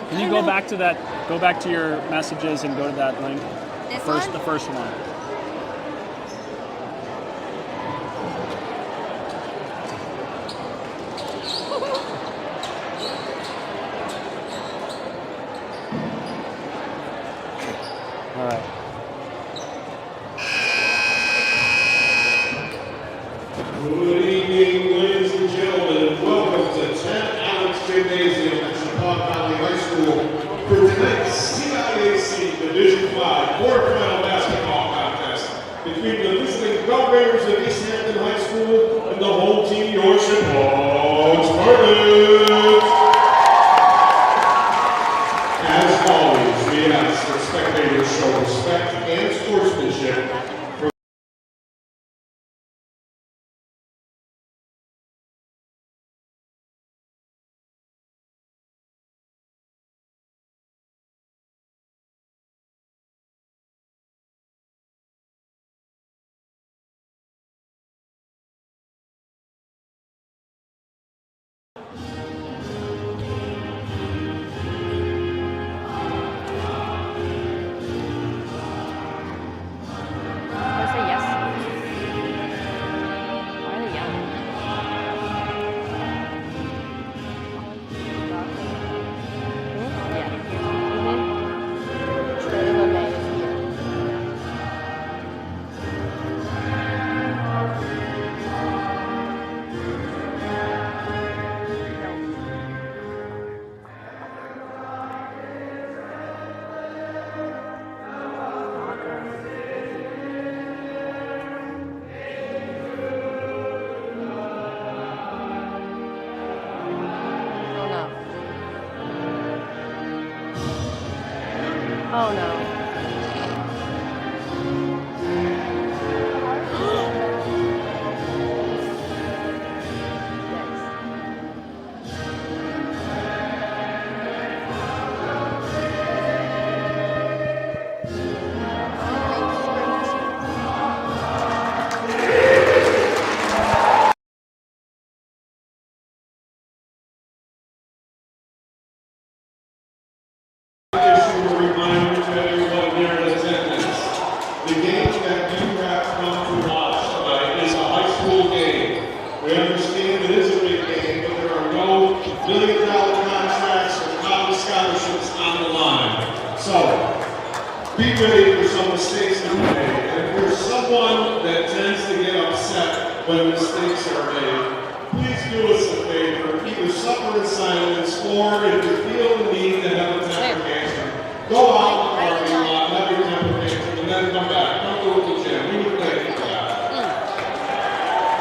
Can you go back to that? Go back to your messages and go to that link. This First, one? the first one. All right. Good evening, ladies and gentlemen. Welcome to 10 Alex Gymnasium at Shepaug Valley High School for tonight's CIAC Division 5 quarterfinal basketball contest between the visiting Bell Raiders of East Hampton High School and the home team, your Shepaug Spartans. As always, we ask that spectators show respect and sportsmanship. Oh no. The game that you have come to watch tonight is a high school game. We understand it is a big game, but there are no million-dollar contracts or college scholarships on the line. So, be ready for some mistakes to be made. And if there's someone that tends to get upset when mistakes are made, please do us a favor. Either suffer in silence, or if you feel the need to have a temper tantrum, go out in the parking lot, have your temper tantrum, and then come back. Come to the gym. We would thank you for that.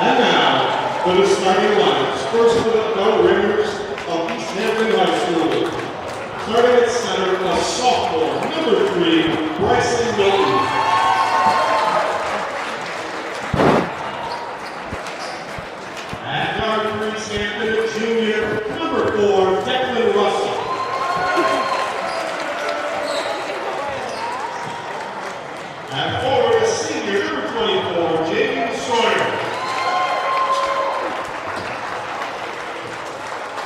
And now, for the starting lineups. First for the Bell Raiders of East Hampton High School. Starting at center, a sophomore, number 3, Bryson Milton. At guard for East Hampton, a junior, number 4, Declan Russell. At forward, a senior, number 24, Jaden Sawyer.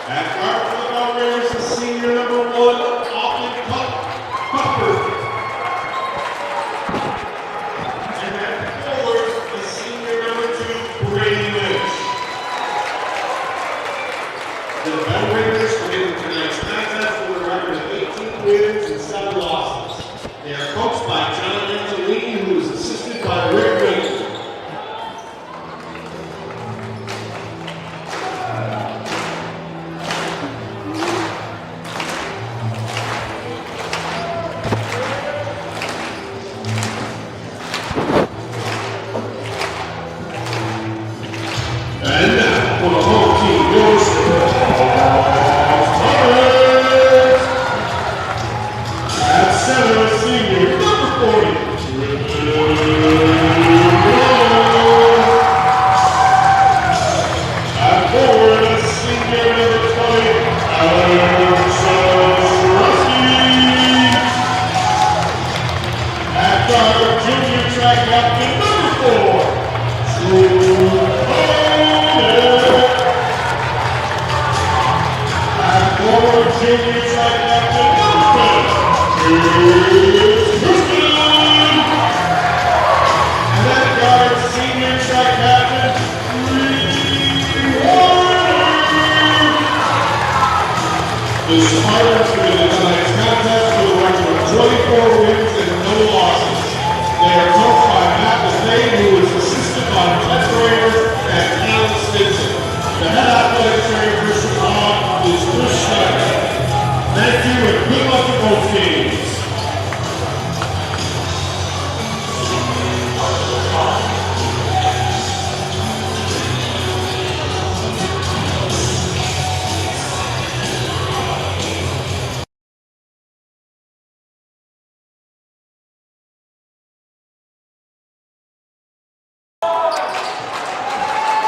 At guard for the Bell Raiders, a senior, number 1, Austin Cuthbert. And at forward, a senior, number 2, Brady Lynch. The Bell Raiders are in tonight's contest with a record of 18 wins and 7 losses. They are coached by John Angelini, who is assisted by Rick Wilson. And now, for the home team, your Shepaug Spartans. At center, a senior, number 40, at forward, a senior, number 20, Alex At guard, junior track captain, number 4, Shepaug. At forward, junior track captain, And then guard senior track captain, the Spartans win tonight's contest with a record of 24 wins and no losses. They are coached by Matt Lefay, who is assisted by Ted Brayer and Alan Stinson. The head athletic trainer for Shepaug is Chris Schneider. Thank you and good luck to both teams.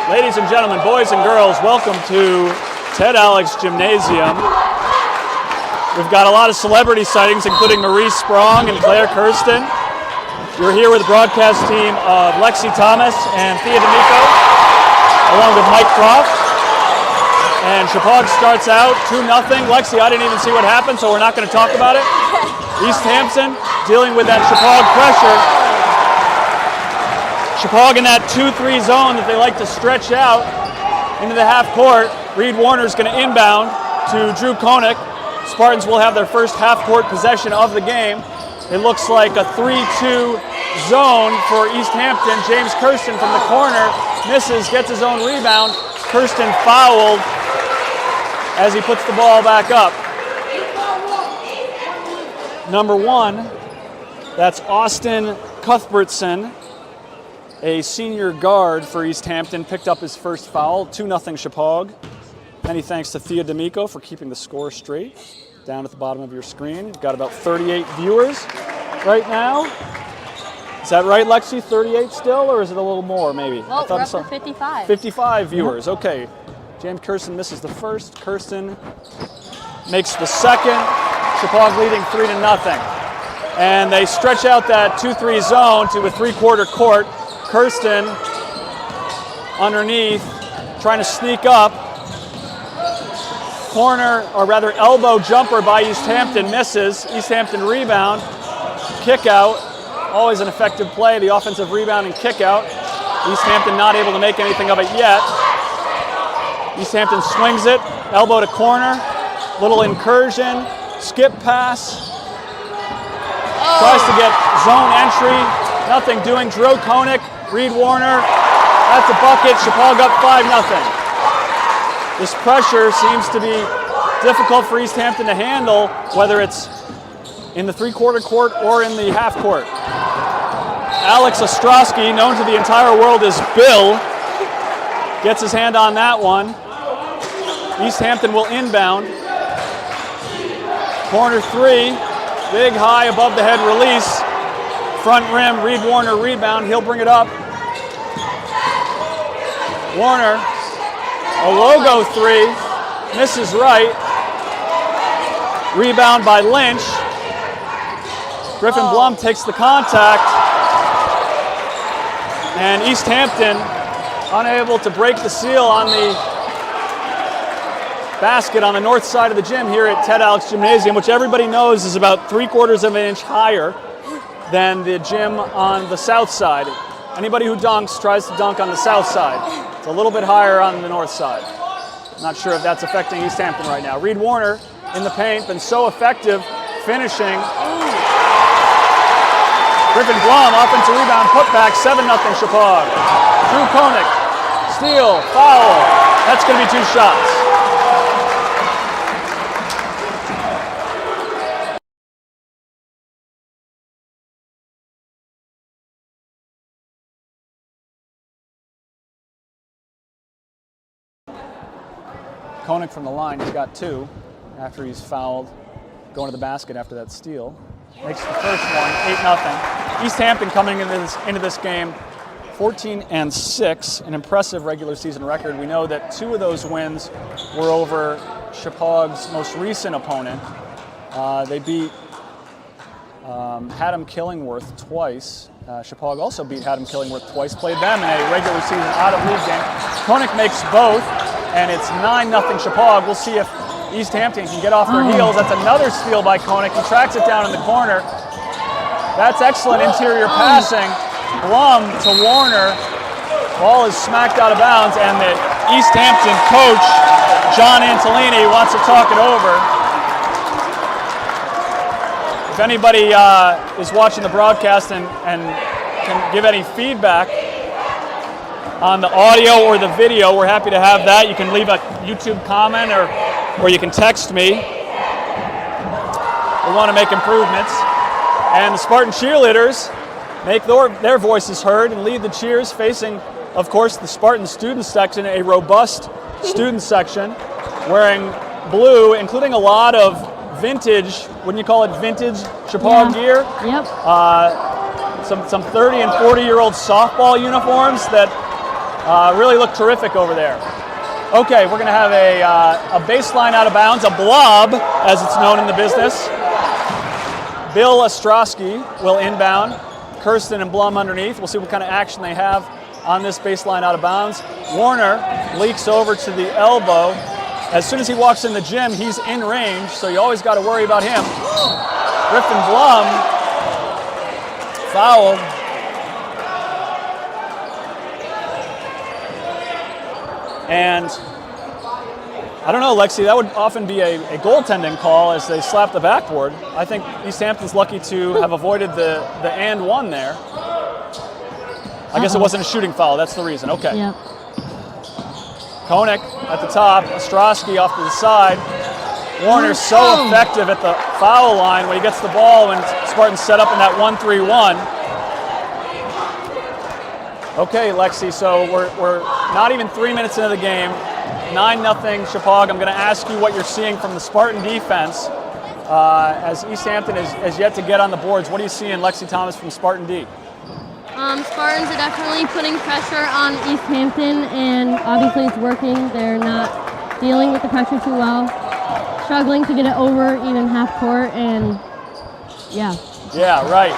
Ladies and gentlemen, boys and girls, welcome to Ted Alex Gymnasium. We've got a lot of celebrity sightings, including Marie Sprong and Claire Kirsten. We're here with the broadcast team of Lexi Thomas and Thea D'Amico, along with Mike Croft. And Shepaug starts out 2-0. Lexi, I didn't even see what happened, so we're not going to talk about it. East Hampton dealing with that Shepaug pressure. Shepaug in that 2-3 zone that they like to stretch out into the half court. Reed Warner's going to inbound to Drew Koenig. Spartans will have their first half court possession of the game. It looks like a 3-2 zone for East Hampton. James Kirsten from the corner misses, gets his own rebound. Kirsten fouled as he puts the ball back up. Number 1, that's Austin Cuthbertson, a senior guard for East Hampton, picked up his first foul, 2-0 Shepaug. Many thanks to Thea D'Amico for keeping the score straight. Down at the bottom of your screen, you've got about 38 viewers right now. Is that right, Lexi? 38 still, or is it a little more, maybe? Well, we're up to 55. 55 viewers, okay. James Kirsten misses the first. Kirsten makes the second. Shepaug leading 3-0. And they stretch out that 2-3 zone to a three-quarter court. Kirsten underneath, trying to sneak up. Corner, or rather elbow jumper by East Hampton, misses. East Hampton rebound, kick out. Always an effective play, the offensive rebound and kick out. East Hampton not able to make anything of it yet. East Hampton swings it, elbow to corner, little incursion, skip pass. Tries to get zone entry, nothing doing. Drew Koenig, Reed Warner, that's a bucket. Shepaug up 5-0. This pressure seems to be difficult for East Hampton to handle, whether it's in the three-quarter court or in the half court. Alex Ostrowski, known to the entire world as Bill, gets his hand on that one. East Hampton will inbound. Corner 3, big high above the head release. Front rim, Reed Warner rebound, he'll bring it up. Warner, a logo 3, misses right. Rebound by Lynch. Griffin Blum takes the contact. And East Hampton unable to break the seal on the basket on the north side of the gym here at Ted Alex Gymnasium, which everybody knows is about 3/4 of an inch higher than the gym on the south side. Anybody who dunks tries to dunk on the south side. It's a little bit higher on the north side. Not sure if that's affecting East Hampton right now. Reed Warner in the paint, been so effective finishing. Griffin Blum, offensive rebound, putback, 7-0 Shepaug. Drew Koenig, steal, foul. That's going to be 2 shots. Koenig from the line, he's got 2 after he's fouled, going to the basket after that steal. Makes the first one, 8-0. East Hampton coming into this game 14-6, an impressive regular season record. We know that 2 of those wins were over Shepaug's most recent opponent. They beat Haddam Killingworth twice. Shepaug also beat Haddam Killingworth twice, played them in a regular season out-of-league game. Koenig makes both, and it's 9-0 Shepaug. We'll see if East Hampton can get off their heels. That's another steal by Koenig. He tracks it down in the corner. That's excellent interior passing. Blum to Warner. Ball is smacked out of bounds, and the East Hampton coach, John Antolini, wants to talk it over. If anybody is watching the broadcast and can give any feedback on the audio or the video, we're happy to have that. You can leave a YouTube comment or you can text me. We want to make improvements. And the Spartan cheerleaders make their voices heard and lead the cheers, facing, of course, the Spartan student section, a robust student section, wearing blue, including a lot of vintage, wouldn't you call it vintage Shepaug gear? Yep. Some 30 and 40-year-old softball uniforms that really look terrific over there. Okay, we're going to have a baseline out of bounds, a blob, as it's known in the business. Bill Ostrowski will inbound. Kirsten and Blum underneath. We'll see what kind of action they have on this baseline out of bounds. Warner leaks over to the elbow. As soon as he walks in the gym, he's in range, so you always got to worry about him. Griffin Blum fouled. And I don't know, Lexi, that would often be a goaltending call as they slap the backboard. I think East Hampton's lucky to have avoided the and one there. I guess it wasn't a shooting foul, that's the reason, okay. Yep. Koenig at the top, Ostrowski off to the side. Warner's so effective at the foul line when he gets the ball when Spartans set up in that 1-3-1. Okay, Lexi, so we're not even 3 minutes into the game. 9-0 Shepaug. I'm going to ask you what you're seeing from the Spartan defense as East Hampton is yet to get on the boards. What do you see in Lexi Thomas from Spartan D? Spartans are definitely putting pressure on East Hampton, and obviously it's working. They're not dealing with the pressure too well, struggling to get it over even half court, and yeah. Yeah, right.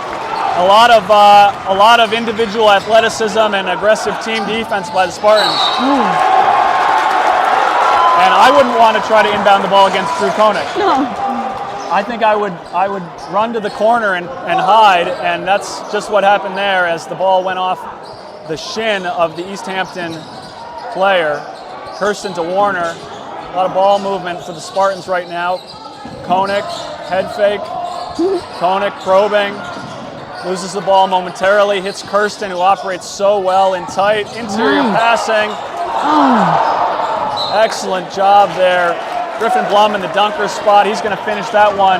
A lot of individual athleticism and aggressive team defense by the Spartans. And I wouldn't want to try to inbound the ball against Drew Koenig. No. I think I would run to the corner and hide, and that's just what happened there as the ball went off the shin of the East Hampton player. Kirsten to Warner. A lot of ball movement for the Spartans right now. Koenig, head fake. Koenig probing. Loses the ball momentarily, hits Kirsten, who operates so well in tight. Interior passing. Excellent job there. Griffin Blum in the dunker spot. He's going to finish that one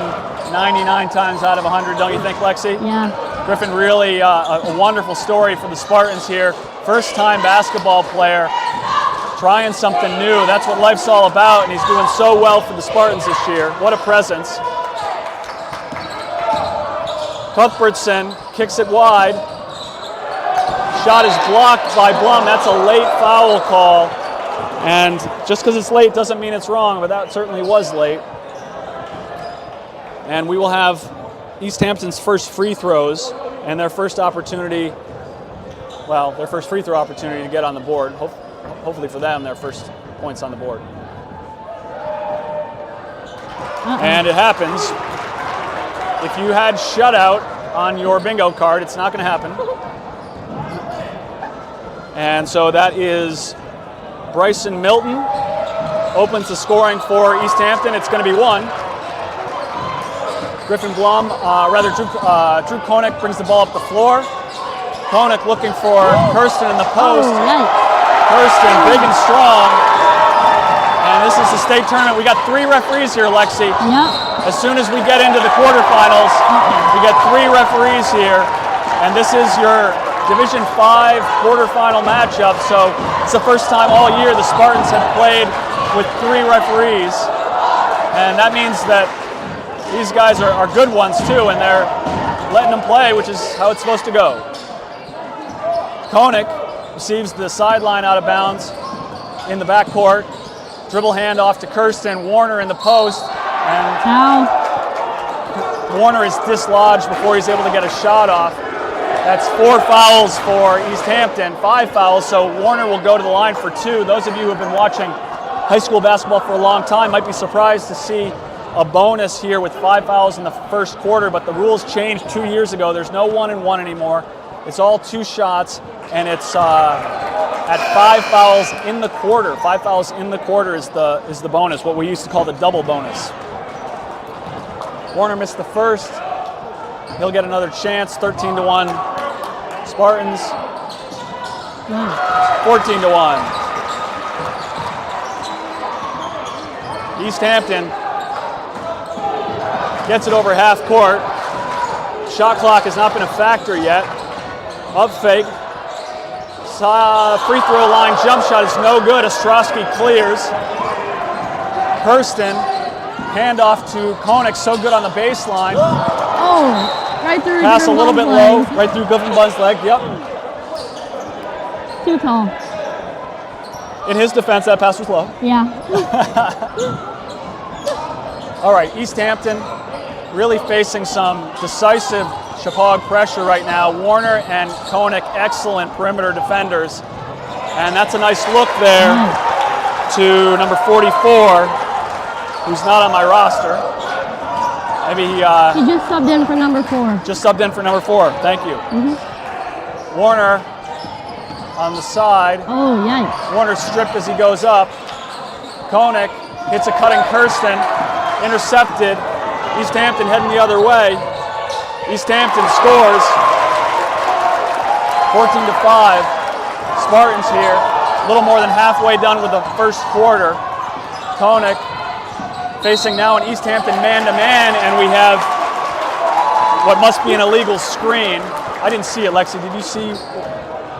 99 times out of 100, don't you think, Lexi? Yeah. Griffin really a wonderful story for the Spartans here. First-time basketball player, trying something new. That's what life's all about, and he's doing so well for the Spartans this year. What a presence. Cuthbertson kicks it wide. Shot is blocked by Blum. That's a late foul call. And just because it's late doesn't mean it's wrong, but that certainly was late. And we will have East Hampton's first free throws and their first opportunity, well, their first free throw opportunity to get on the board. Hopefully for them, their first points on the board. And it happens. If you had shutout on your bingo card, it's not going to happen. And so that is Bryson Milton opens the scoring for East Hampton. It's going to be one. Griffin Blum, Drew Koenig brings the ball up the floor. Koenig looking for Kirsten in the post. Kirsten, big and strong. And this is the state tournament. We got 3 referees here, Lexi. Yep. As soon as we get into the quarterfinals, we get 3 referees here. And this is your Division 5 quarterfinal matchup, so it's the first time all year the Spartans have played with 3 referees, and that means that these guys are good ones too, and they're letting them play, which is how it's supposed to go. Koenig receives the sideline out of bounds in the backcourt, dribble handoff to Kirsten, Warner in the post, and Warner is dislodged before he's able to get a shot off. That's 4 fouls for East Hampton, 5 fouls, so Warner will go to the line for 2. Those of you who have been watching high school basketball for a long time might be surprised to see a bonus here with 5 fouls in the first quarter, but the rules changed 2 years ago. There's no 1-and-1 anymore. It's all 2 shots, and it's at 5 fouls in the quarter. 5 fouls in the quarter is the bonus, what we used to call the double bonus. Warner missed the first. He'll get another chance. 13-1 Spartans. 14-1. East Hampton gets it over half court. Shot clock has not been a factor yet. Up fake. Free throw line jump shot is no good. Ostrowski clears. Hurston, handoff to Koenig, so good on the baseline. Oh, right through Pass a little bit low, right through Griffin Bunn's leg. Yep. Too tall. In his defense, that pass was low. Yeah. All right, East Hampton really facing some decisive Shepaug pressure right now. Warner and Koenig, excellent perimeter defenders. And that's a nice look there to number 44, who's not on my roster. Maybe he just subbed in for number 4. Just subbed in for number 4. Thank you. Warner on the side. Oh, yikes. Warner stripped as he goes up. Koenig hits a cutting Kirsten. Intercepted. East Hampton heading the other way. East Hampton scores. 14-5. Spartans here. A little more than halfway done with the first quarter. Koenig facing now an East Hampton man-to-man, and we have what must be an illegal screen. I didn't see it, Lexi. Did you see?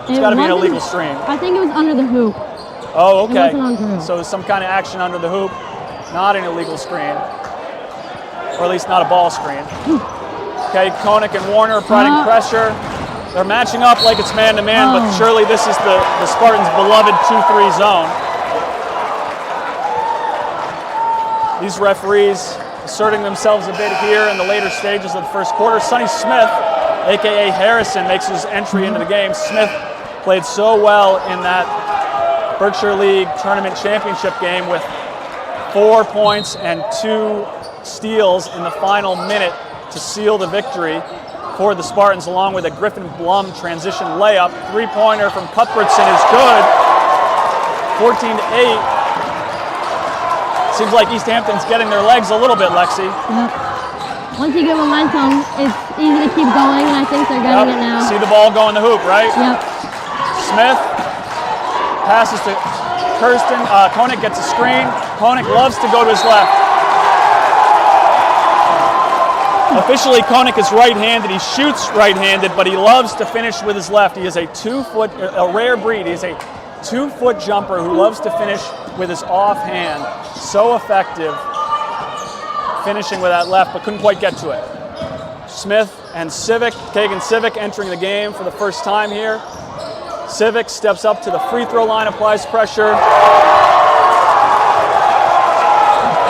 It's got to be an illegal screen. I think it was under the hoop. Oh, okay. It wasn't on the hoop. So some kind of action under the hoop. Not an illegal screen. Or at least not a ball screen. Okay, Koenig and Warner applying pressure. They're matching up like it's man-to-man, but surely this is the Spartans' beloved 2-3 zone. These referees asserting themselves a bit here in the later stages of the first quarter. Sonny Smith, a.k.a. Harrison, makes his entry into the game. Smith played so well in that Berkshire League Tournament Championship game with 4 points and 2 steals in the final minute to seal the victory for the Spartans, along with a Griffin Blum transition layup. 3-pointer from Cuthbertson is good. 14-8. Seems like East Hampton's getting their legs a little bit, Lexi. Yep. Once you get momentum, it's easy to keep going, and I think they're getting it now. See the ball go in the hoop, right? Yep. Smith passes to Kirsten. Koenig gets a screen. Koenig loves to go to his left. Officially, Koenig is right-handed. He shoots right-handed, but he loves to finish with his left. He is a rare breed. He is a 2-foot jumper who loves to finish with his offhand. So effective finishing with that left, but couldn't quite get to it. Smith and Civic, Kagan Civic entering the game for the first time here. Civic steps up to the free throw line, applies pressure.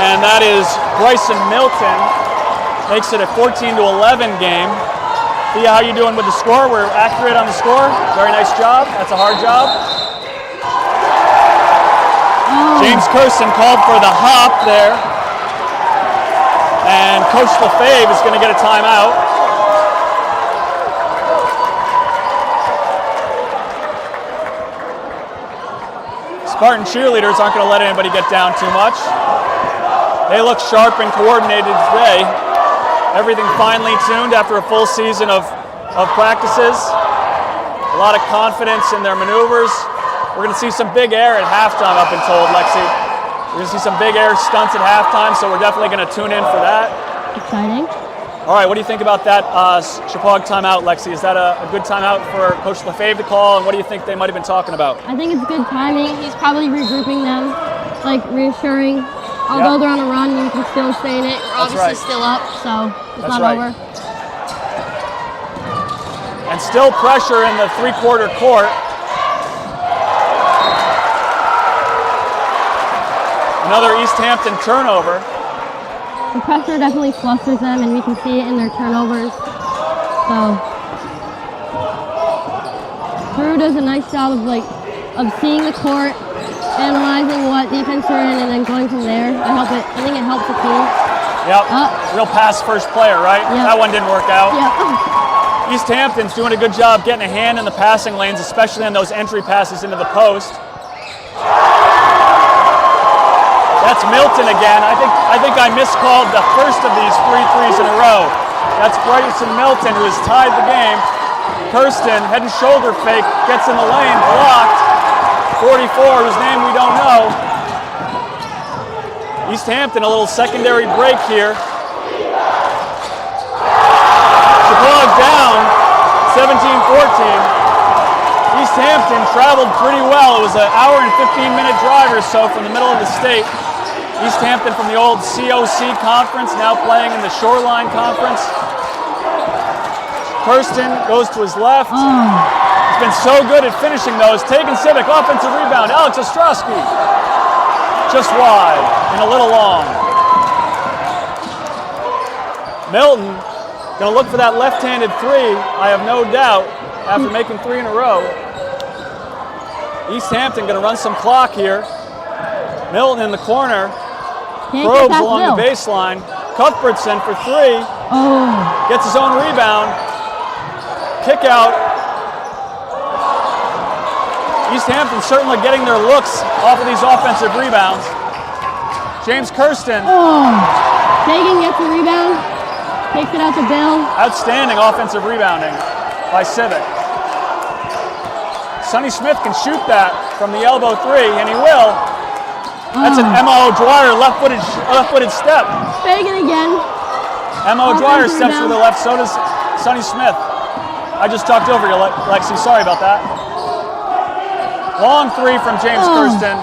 And that is Bryson Milton. Makes it a 14-11 game. Thea, how you doing with the score? We're accurate on the score. Very nice job. That's a hard job. James Kirsten called for the hop there. And Coach Lefebvre is going to get a timeout. Spartan cheerleaders aren't going to let anybody get down too much. They look sharp and coordinated today. Everything finely tuned after a full season of practices. A lot of confidence in their maneuvers. We're going to see some big air at halftime, I've been told, Lexi. We're going to see some big air stunts at halftime, so we're definitely going to tune in for that. Exciting. All right, what do you think about that Shepaug timeout, Lexi? Is that a good timeout for Coach Lefebvre to call, and what do you think they might have been talking about? I think it's good timing. He's probably regrouping them, like reassuring. Although they're on a run, you can still stay in it. You're obviously still up, so it's not over. And still pressure in the three-quarter court. Another East Hampton turnover. The pressure definitely flusters them, and we can see it in their turnovers. So Peru does a nice job of seeing the court, analyzing what defense they're in and then going from there. I think it helps the team. Yep. Real pass first player, right? Yep. That one didn't work out. Yep. East Hampton's doing a good job getting a hand in the passing lanes, especially on those entry passes into the post. That's Milton again. I think I miscalled the first of these 3 threes in a row. That's Bryson Milton, who has tied the game. Kirsten, head and shoulder fake, gets in the lane, blocked. 44, whose name we don't know. East Hampton, a little secondary break here. Shepaug down, 17-14. East Hampton traveled pretty well. It was an hour and 15-minute drive or so from the middle of the state. East Hampton from the old COC conference, now playing in the Shoreline Conference. Kirsten goes to his left. He's been so good at finishing those. Taking Civic, offensive rebound. Alex Ostrowski. Just wide and a little long. Milton going to look for that left-handed three, I have no doubt, after making 3 in a row. East Hampton going to run some clock here. Milton in the corner. Probes along the baseline. Cuthbertson for 3. Gets his own rebound. Kick out. East Hampton certainly getting their looks off of these offensive rebounds. James Kirsten. Fagan gets a rebound. Takes it out to Bill. Outstanding offensive rebounding by Civic. Sonny Smith can shoot that from the elbow 3, and he will. That's an Emma O'Dwyer left-footed step. Fagan again. Emma O'Dwyer steps with the left, so does Sonny Smith. I just talked over you, Lexi. Sorry about that. Long 3 from James Kirsten.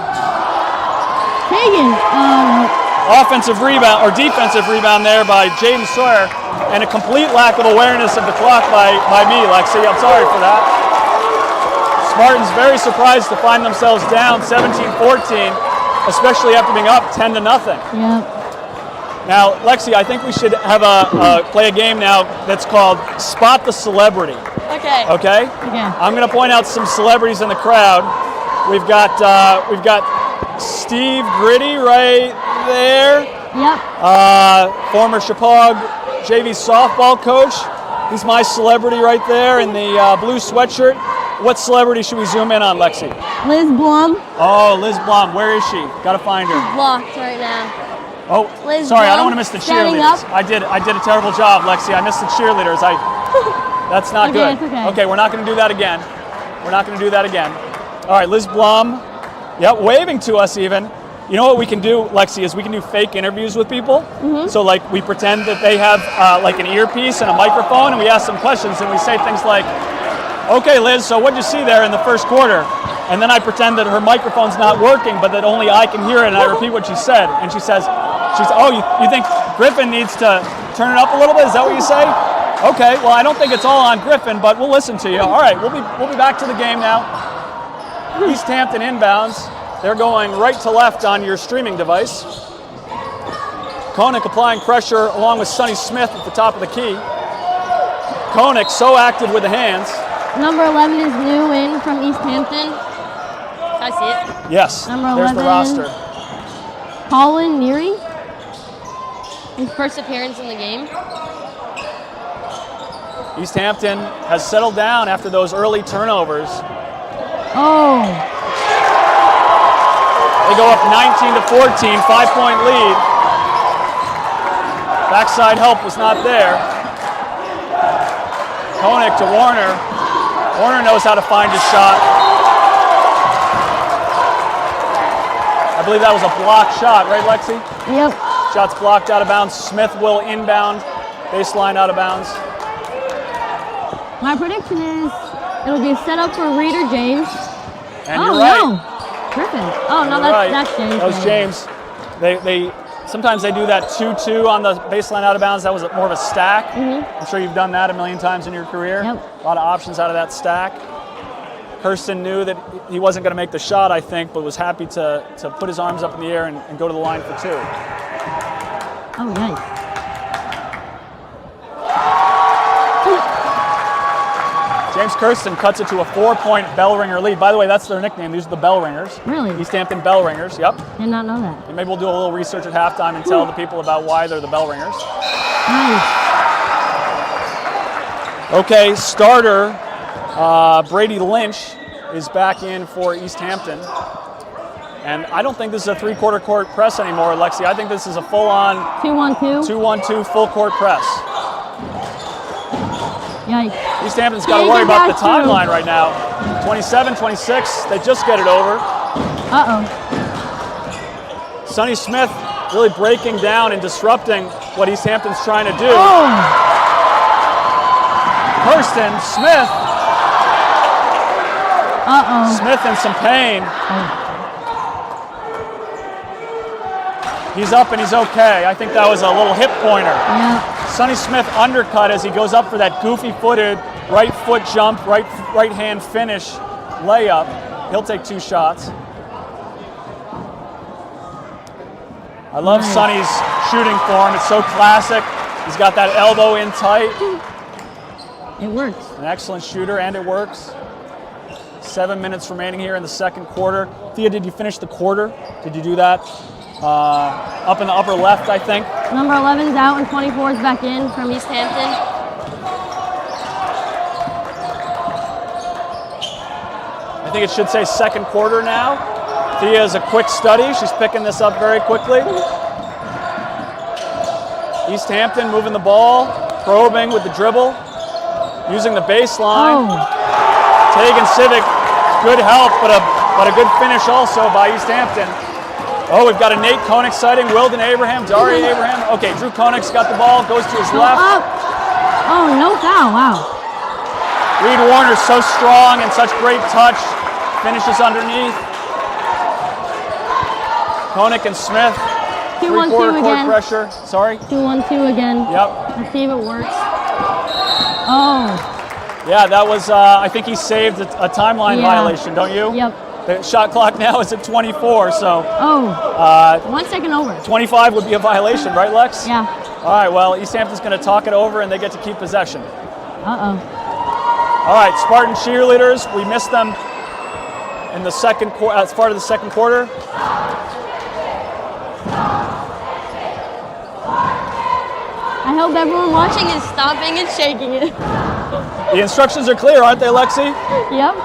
Fagan. Offensive rebound, or defensive rebound there by Jaden Sawyer, and a complete lack of awareness of the clock by me, Lexi. I'm sorry for that. Spartans very surprised to find themselves down 17-14. Especially after being up 10-0. Yep. Now, Lexi, I think we should have play a game now that's called Spot the Celebrity. Okay. Okay? I'm going to point out some celebrities in the crowd. We've got Steve Gritty right there. Yep. Former Shepaug JV softball coach. He's my celebrity right there in the blue sweatshirt. What celebrity should we zoom in on, Lexi? Liz Blum. Oh, Liz Blum. Where is she? Got to find her. She's blocked right now. Oh, Liz sorry. Blum, I don't want to miss the cheerleaders. I did a terrible job, Lexi. I missed the cheerleaders. That's not good. It's okay. Okay, we're not going to do that again. All right, Liz Blum. Yep, waving to us even. You know what we can do, Lexi, is we can do fake interviews with people. So like we pretend that they have like an earpiece and a microphone, and we ask them questions, and we say things like, "Okay, Liz, so what'd you see there in the first quarter?" And then I pretend that her microphone's not working, but that only I can hear it, and I repeat what she said. And she says, "Oh, you think Griffin needs to turn it up a little bit? Is that what you say?" Okay, well, I don't think it's all on Griffin, but we'll listen to you. All right, we'll be back to the game now. East Hampton inbounds. They're going right to left on your streaming device. Koenig applying pressure along with Sonny Smith at the top of the key. Koenig so active with the hands. Number 11 is new in from East Hampton. I see it. Yes, Number there's 11, the roster. Colin Neary. His first appearance in the game. East Hampton has settled down after those early turnovers. They go up 19-14, 5-point lead. Backside help was not there. Koenig to Warner. Warner knows how to find his shot. I believe that was a blocked shot, right, Lexi? Yep. Shot's blocked out of bounds. Smith will inbound. Baseline out of bounds. My prediction is it'll be set up for Reed or James. And you're right. No. Griffin. Oh, no, that's James. That was James. They sometimes they do that 2-2 on the baseline out of bounds. That was more of a stack. I'm sure you've done that a million times in your career. Yep. A lot of options out of that stack. Kirsten knew that he wasn't going to make the shot, I think, but was happy to put his arms up in the air and go to the line for 2. Oh, nice. James Kirsten cuts it to a 4-point bell ringer lead. By the way, that's their nickname. These are the bell ringers. Really? East Hampton bell ringers. Yep. Did not know that. And maybe we'll do a little research at halftime and tell the people about why they're the bell ringers. Nice. Okay, starter Brady Lynch is back in for East Hampton. And I don't think this is a 3-quarter court press anymore, Lexi. I think this is a full-on 2-1-2. 2-1-2 full court press. Yikes. East Hampton's got to worry about the timeline right now. 27-26, they just get it over. Uh-oh. Sonny Smith really breaking down and disrupting what East Hampton's trying to do. Oh. Kirsten, Smith. Uh-oh. Smith in some pain. Oh. He's up and he's okay. I think that was a little hip pointer. Yeah. Sonny Smith undercut as he goes up for that goofy-footed right foot jump, right hand finish layup. He'll take 2 shots. I love Sonny's shooting form. It's so classic. He's got that elbow in tight. It works. An excellent shooter, and it works. 7 minutes remaining here in the second quarter. Thea, did you finish the quarter? Did you do that? Up in the upper left, I think. Number 11's out and 24 is back in from East Hampton. I think it should say second quarter now. Thea is a quick study. She's picking this up very quickly. East Hampton moving the ball, probing with the dribble, using the baseline. Oh. Tegan Civic, good help, but a good finish also by East Hampton. Oh, we've got a Nate Koenig sighting, Wilden Abraham, Daria Abraham. Okay, Drew Koenig's got the ball, goes to his left. Up. Oh, no foul, wow. Reed Warner's so strong and such great touch, finishes underneath. Koenig and Smith, 2-1-2 3-quarter court again. pressure. Sorry? 2-1-2 again. Yep. Let's see if it works. Oh. Yeah, that was, I think he saved a timeline violation, don't you? Yep. The shot clock now is at 24, so Oh. 1 second over. 25 would be a violation, right, Lex? Yeah. All right, well, East Hampton's going to talk it over, and they get to keep possession. Uh-oh. All right, Spartan cheerleaders, we missed them in the second quarter, as part of the second quarter. I hope everyone watching is stomping and shaking it. The instructions are clear, aren't they, Lexi? Yep.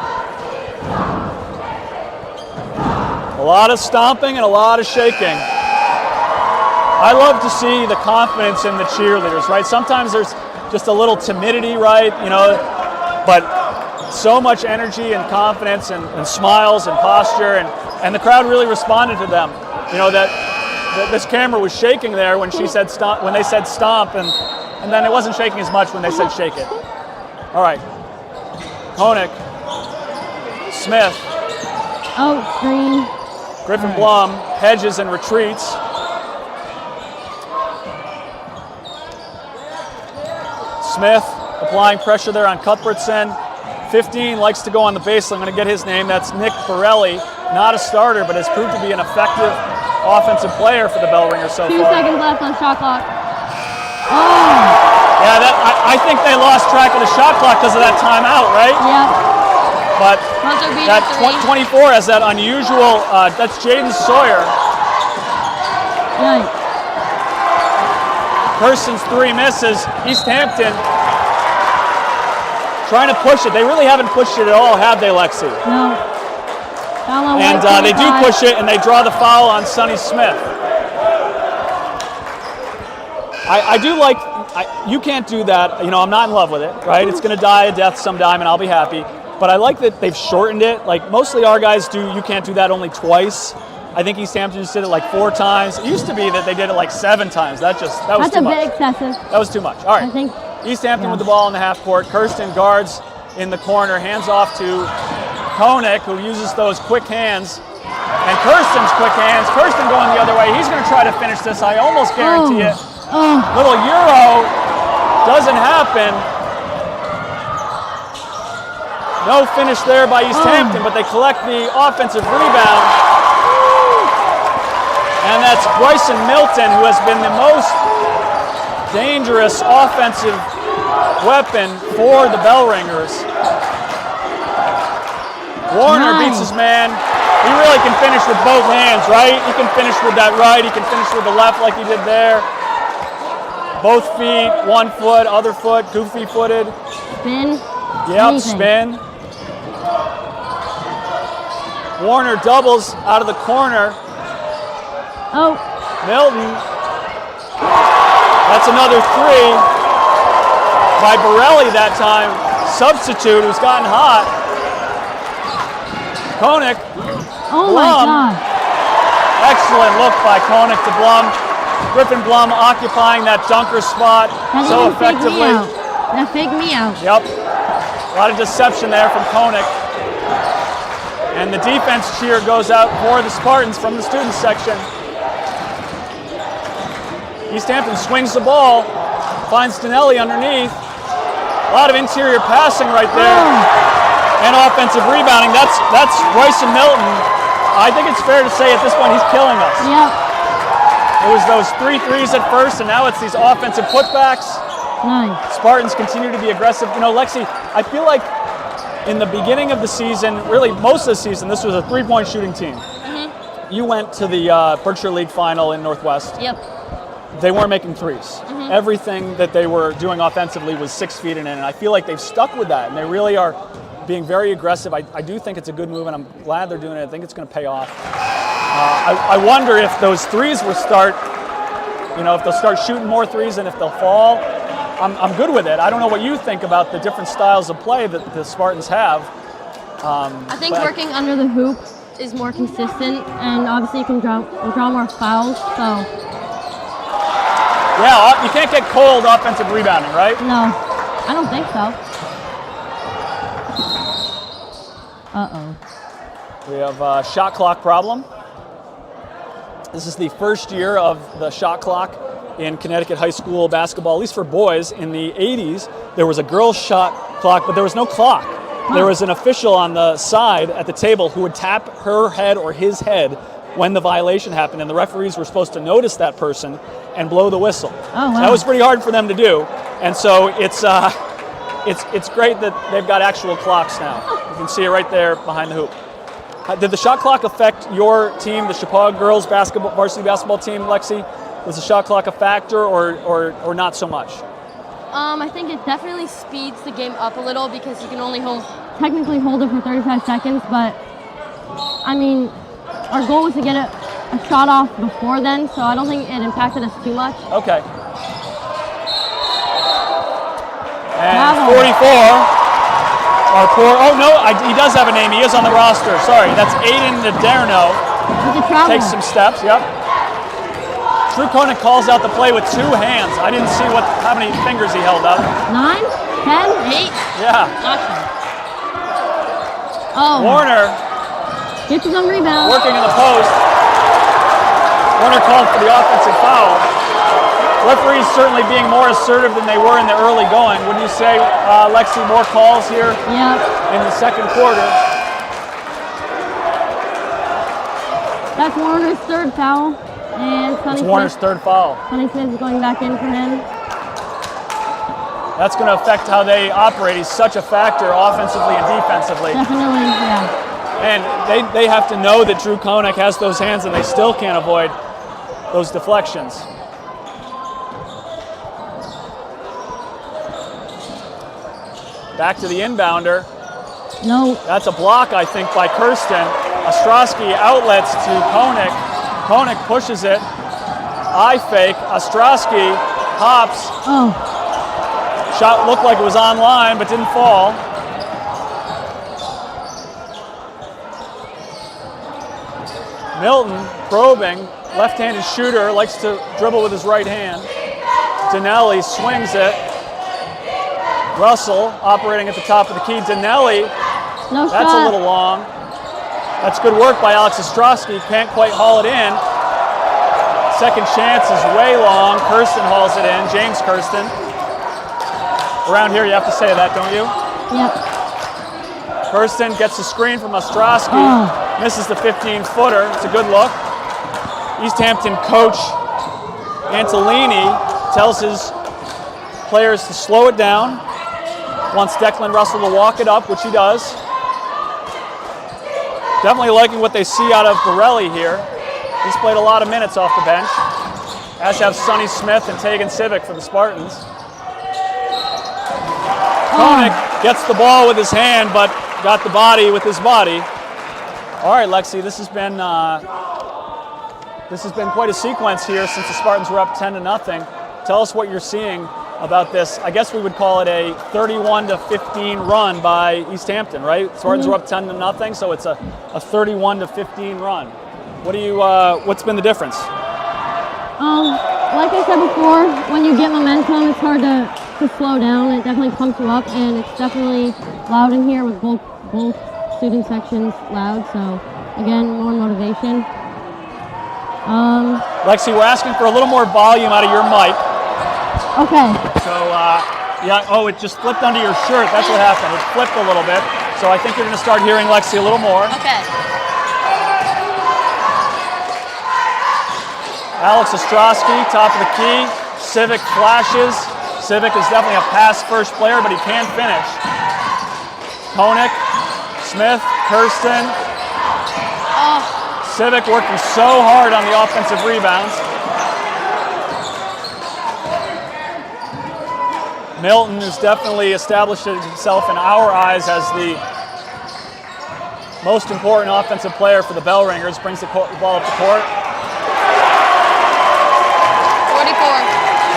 A lot of stomping and a lot of shaking. I love to see the confidence in the cheerleaders, right? Sometimes there's just a little timidity, right? You know, but so much energy and confidence and smiles and posture, and the crowd really responded to them. You know, that this camera was shaking there when she said stomp, when they said stomp, and then it wasn't shaking as much when they said shake it. All right, Koenig, Smith. Oh, screen. Griffin Blum hedges and retreats. Smith applying pressure there on Cuthbertson. 15 likes to go on the baseline. I'm going to get his name. That's Nick Borelli. Not a starter, but has proved to be an effective offensive player for the Bell Ringers so 2 far. seconds left on shot clock. Oh. Yeah, I think they lost track of the shot clock because of that timeout, right? Yep. But Buzzer beater that 3. 24 has that unusual, that's Jaden Sawyer. Yikes. Kirsten's 3 misses. East Hampton trying to push it. They really haven't pushed it at all, have they, Lexi? No. Foul on And White, they do 25. push it, and they draw the foul on Sonny Smith. I do like, you can't do that. You know, I'm not in love with it, right? It's going to die a death sometime, and I'll be happy. But I like that they've shortened it. Like, mostly our guys do, you can't do that only twice. I think East Hampton just did it like 4 times. It used to be that they did it like 7 times. That was That's too a much. bit excessive. That was too much. All right. I think. East Hampton Yeah. with the ball in the half court. Kirsten guards in the corner, hands off to Koenig, who uses those quick hands. And Kirsten's quick hands. Kirsten going the other way. He's going to try to finish this. I almost guarantee it. Oh. Little Euro doesn't happen. No finish there by East Hampton, but they collect the offensive rebound. And that's Bryson Milton, who has been the most dangerous offensive weapon for the Bell Ringers. Warner Nice. beats his man. He really can finish with both hands, right? He can finish with that right. He can finish with the left like he did there. Both feet, 1 foot, other foot, goofy footed. Spin. Yep, Anything. spin. Warner doubles out of the corner. Oh, Milton. That's another 3 by Borelli that time. Substitute who's gotten hot. Koenig. oh my Blum. God. Excellent look by Koenig to Blum. Griffin Blum occupying that dunker spot That so didn't fake me effectively. out. That faked me out. Yep. A lot of deception there from Koenig. And the defense cheer goes out for the Spartans from the student section. East Hampton swings the ball, finds Dinelli underneath. A lot of interior passing right there. And offensive rebounding. That's Bryson Milton. I think it's fair to say at this point he's killing us. Yep. It was those 3 threes at first, and now it's these offensive putbacks. Nice. Spartans continue to be aggressive. You know, Lexi, I feel like in the beginning of the season, really most of the season, this was a 3-point shooting team. You went to the Berkshire League final in Northwest. Yep. They weren't making threes. Everything that they were doing offensively was 6 feet and in, and I feel like they've stuck with that, and they really are being very aggressive. I do think it's a good move, and I'm glad they're doing it. I think it's going to pay off. I wonder if those threes will start, if they'll start shooting more threes and if they'll fall. I'm good with it. I don't know what you think about the different styles of play that the Spartans have. I think working under the hoop is more consistent, and obviously you can draw more fouls. So Yeah, you can't get cold offensive rebounding, right? no, I don't think so. Uh-oh. We have a shot clock problem. This is the first year of the shot clock in Connecticut high school basketball, at least for boys. In the 80s, there was a girls' shot clock, but there was no clock. There was an official on the side at the table who would tap her head or his head when the violation happened, and the referees were supposed to notice that person and blow the whistle. Oh, wow. That was pretty hard for them to do, and so it's great that they've got actual clocks now. You can see it right there behind the hoop. Did the shot clock affect your team, the Shepaug girls basketball varsity basketball team, Lexi? Was the shot clock a factor or not so much? I think it definitely speeds the game up a little because you can only technically hold it for 35 seconds, but I mean, our goal was to get a shot off before then, so I don't think it impacted us too much. Okay. And Bravo. 44. He does have a name. He is on the roster. Sorry, that's Aiden Naderno. With the travel. Takes some steps. Yep. Drew Koenig calls out the play with 2 hands. I didn't see how many fingers he held up. 9, 10, 8. Yeah. Gotcha. Oh. Warner Gets his own rebound. working in the post. Warner called for the offensive foul. Referees certainly being more assertive than they were in the early going. Wouldn't you say, Lexi, more calls here Yep. in the second quarter? That's Warner's 3rd foul. And It's Warner's 3rd foul. Sonny Smith is going back in for him. That's going to affect how they operate. He's such a factor offensively and defensively. Definitely, yeah. And they have to know that Drew Koenig has those hands, and they still can't avoid those deflections. Back to the inbounder. No. That's a block, I think, by Kirsten. Ostrowski outlets to Koenig. Koenig pushes it. Eye fake. Ostrowski hops. Oh. Shot looked like it was on line, but didn't fall. Milton probing. Left-handed shooter, likes to dribble with his right hand. Dinelli swings it. Russell operating at the top of the key. Dinelli, No that's shot. a little long. That's good work by Alex Ostrowski. Can't quite haul it in. Second chance is way long. Kirsten hauls it in. James Kirsten. Around here you have to say that, don't you? Yep. Kirsten gets a screen from Ostrowski. Oh. Misses the 15-footer. It's a good look. East Hampton coach Antolini tells his players to slow it down. Wants Declan Russell to walk it up, which he does. definitely liking what they see out of Borelli here. He's played a lot of minutes off the bench, as have Sonny Smith and Tegan Civic for the Spartans. Koenig gets the ball with his hand, but got the body with his body. All right, Lexi, this has been quite a sequence here since the Spartans were up 10-0. Tell us what you're seeing about this. I guess we would call it a 31-15 run by East Hampton, right? Spartans were up 10-0, so it's a 31-15 run. What's been the difference? Like I said before, when you get momentum, it's hard to slow down. It definitely pumps you up, and it's definitely loud in here with both student sections loud. So again, more motivation. Lexi, we're asking for a little more volume out of your mic. Okay. So, it just flipped under your shirt. That's what happened. It flipped a little bit. So I think you're going to start hearing Lexi a little more. Okay. Alex Ostrowski, top of the key. Civic flashes. Civic is definitely a pass-first player, but he can finish. Koenig, Smith, Kirsten. Civic working so hard on the offensive rebounds. Milton has definitely established himself in our eyes as the most important offensive player for the Bell Ringers. Brings the ball up the court.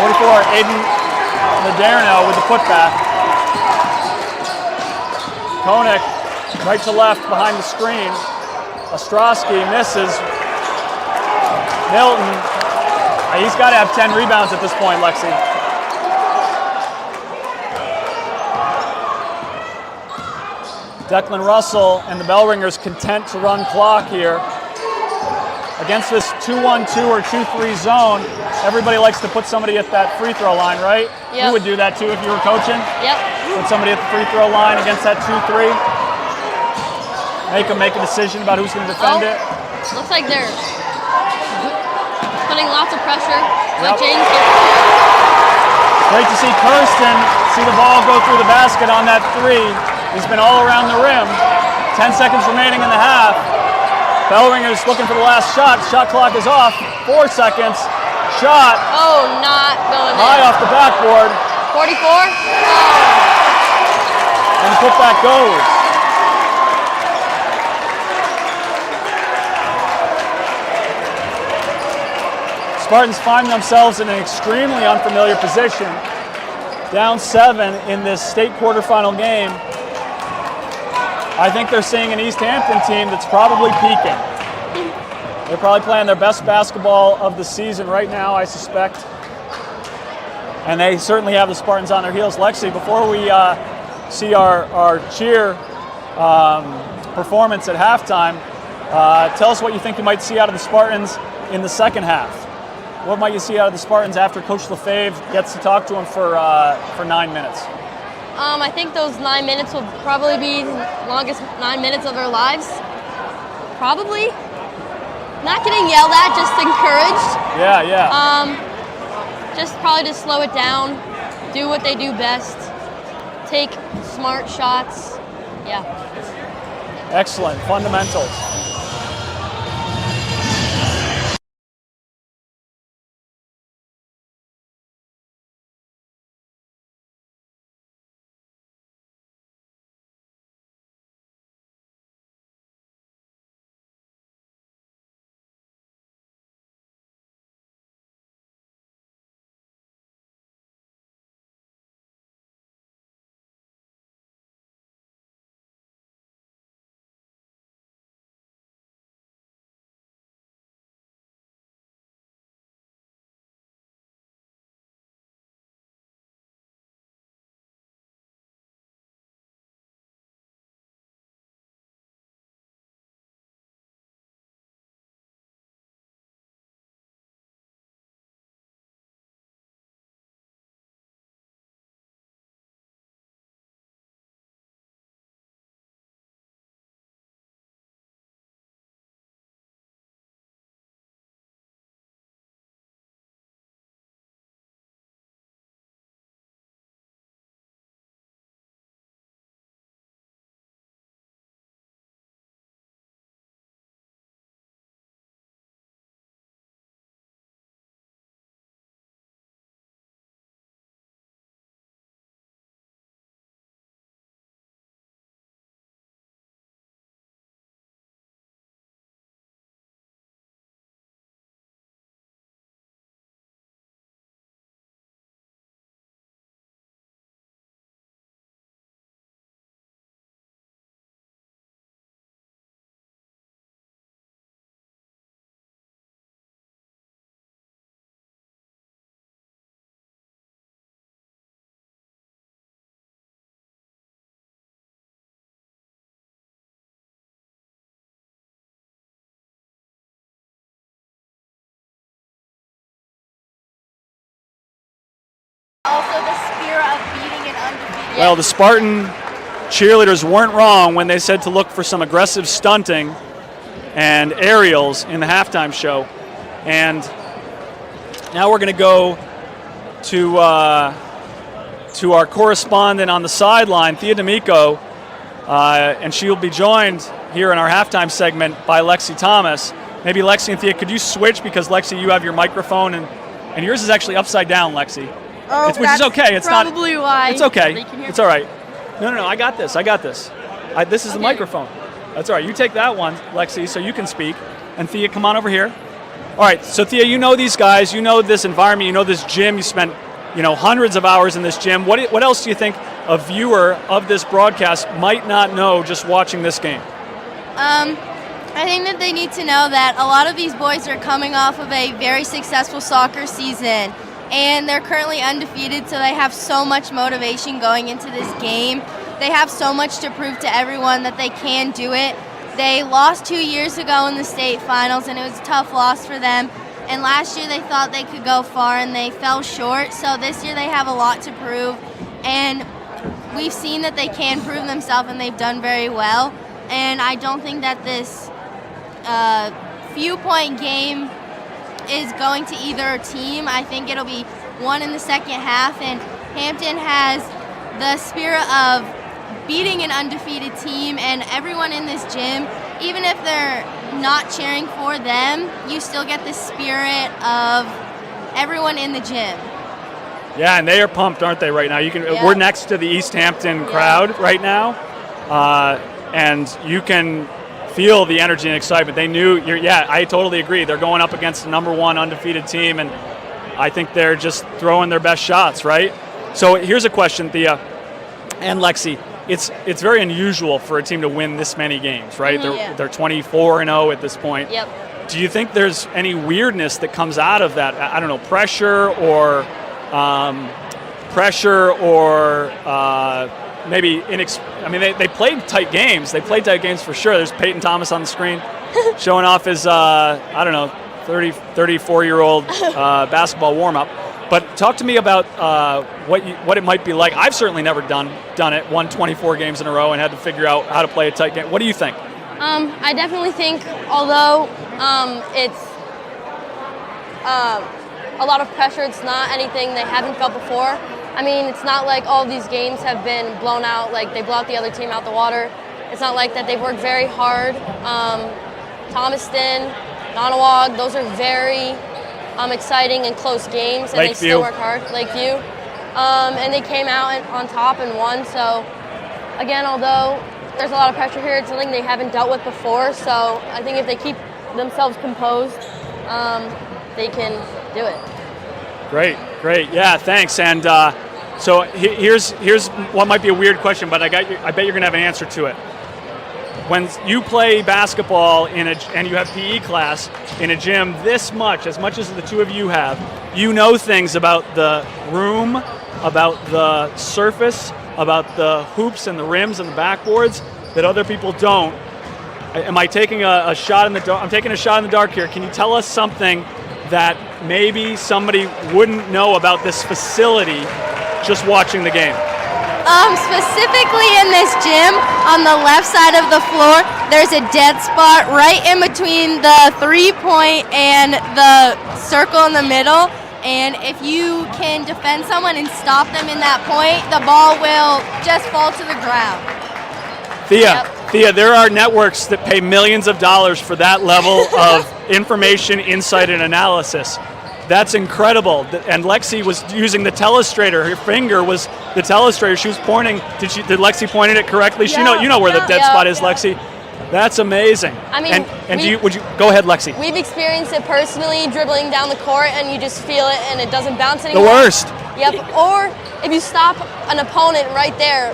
44, Aiden Moderno with the putback. Koenig, right to left behind the screen. Ostrowski misses. Milton, he's got to have 10 rebounds at this point, Lexi. Declan Russell and the Bell Ringers content to run clock here. Against this 2-1-2 or 2-3 zone, everybody likes to put somebody at that free throw line, right? Yep. You would do that too if you were coaching? Yep. Put somebody at the free throw line against that 2-3. Make them make a decision about who's going to defend it. Looks like they're putting lots of pressure. Yep. Like James. Great to see Kirsten see the ball go through the basket on that three. He's been all around the rim. 10 seconds remaining in the half. Bell Ringers looking for the last shot. Shot clock is off. 4 seconds. Shot. Oh, not going in. High off the backboard. 44. And the putback goes. Spartans find themselves in an extremely unfamiliar position. Down 7 in this state quarterfinal game. I think they're seeing an East Hampton team that's probably peaking. They're probably playing their best basketball of the season right now, I suspect. And they certainly have the Spartans on their heels. Lexi, before we see our cheer performance at halftime, tell us what you think you might see out of the Spartans in the second half. What might you see out of the Spartans after Coach LaFave gets to talk to them for 9 minutes? I think those 9 minutes will probably be the longest 9 minutes of their lives. Probably. Not getting yelled at, just encouraged. Yeah. Just probably to slow it down, do what they do best, take smart shots. Yeah. Excellent. Fundamentals. Well, the Spartan cheerleaders weren't wrong when they said to look for some aggressive stunting and aerials in the halftime show. And now we're going to go to our correspondent on the sideline, Thea D'Amico, and she'll be joined here in our halftime segment by Lexi Thomas. Maybe Lexi and Thea, could you switch, because Lexi, you have your microphone and yours is actually upside down, Lexi. Oh, Which is okay. It's probably not, why. It's okay. It's all right. No, I got this. This is the microphone. That's all right. You take that one, Lexi, so you can speak. And Thea, come on over here. All right. So Thea, you know these guys. You know this environment. You know this gym. You spent, hundreds of hours in this gym. What else do you think a viewer of this broadcast might not know just watching this game? I think that they need to know that a lot of these boys are coming off of a very successful soccer season, and they're currently undefeated, so they have so much motivation going into this game. They have so much to prove to everyone that they can do it. They lost 2 years ago in the state finals, and it was a tough loss for them. And last year they thought they could go far, and they fell short. So this year they have a lot to prove, and we've seen that they can prove themselves, and they've done very well. And I don't think that this few-point game is going to either team. I think it'll be one in the second half, and Hampton has the spirit of beating an undefeated team, and everyone in this gym, even if they're not cheering for them, you still get the spirit of everyone in the gym. Yeah, and they are pumped, aren't they, right now? Yeah. We're next to the East Hampton crowd right now, and you can feel the energy and excitement. They knew, I totally agree. They're going up against the number one undefeated team, and I think they're just throwing their best shots, right? So here's a question, Thea and Lexi. It's very unusual for a team to win this many games, right? Mm-hmm. They're 24-0 at this point. Yep. Do you think there's any weirdness that comes out of that? I don't know, pressure or maybe they played tight games. They played tight games for sure. There's Peyton Thomas on the screen showing off his 34-year-old basketball warm-up. But talk to me about what it might be like. I've certainly never done it, won 24 games in a row and had to figure out how to play a tight game. What do you think? I definitely think, although it's a lot of pressure, it's not anything they haven't felt before. I mean, it's not like all of these games have been blown out, like they blow out the other team out the water. It's not like that. They've worked very hard. Thomaston, Nonawag, those are very exciting and close games, and Lakeview. They still work hard. Lakeview. And they came out on top and won. So, again, although there's a lot of pressure here, it's something they haven't dealt with before. So I think if they keep themselves composed, they can do it. Great. Yeah, thanks. And so here's what might be a weird question, but I bet you're going to have an answer to it. When you play basketball and you have PE class in a gym as much as the two of you have, you know things about the room, about the surface, about the hoops and the rims and the backboards that other people don't. Am I taking a shot in the dark? I'm taking a shot in the dark here. Can you tell us something that maybe somebody wouldn't know about this facility just watching the game? Specifically in this gym, on the left side of the floor, there's a dead spot right in between the 3-point and the circle in the middle. And if you can defend someone and stop them in that point, the ball will just fall to the ground. Thea, there are networks that pay millions of dollars for that level of information, insight, and analysis. That's incredible. And Lexi was using the telestrator. Her finger was the telestrator. She was pointing. Did Lexi point at it correctly? Yeah. You know where the dead spot is, Lexi. That's amazing. I mean, would you go ahead, Lexi? We've experienced it personally, dribbling down the court, and you just feel it, and it doesn't bounce anymore. The worst. Yep. Or if you stop an opponent right there,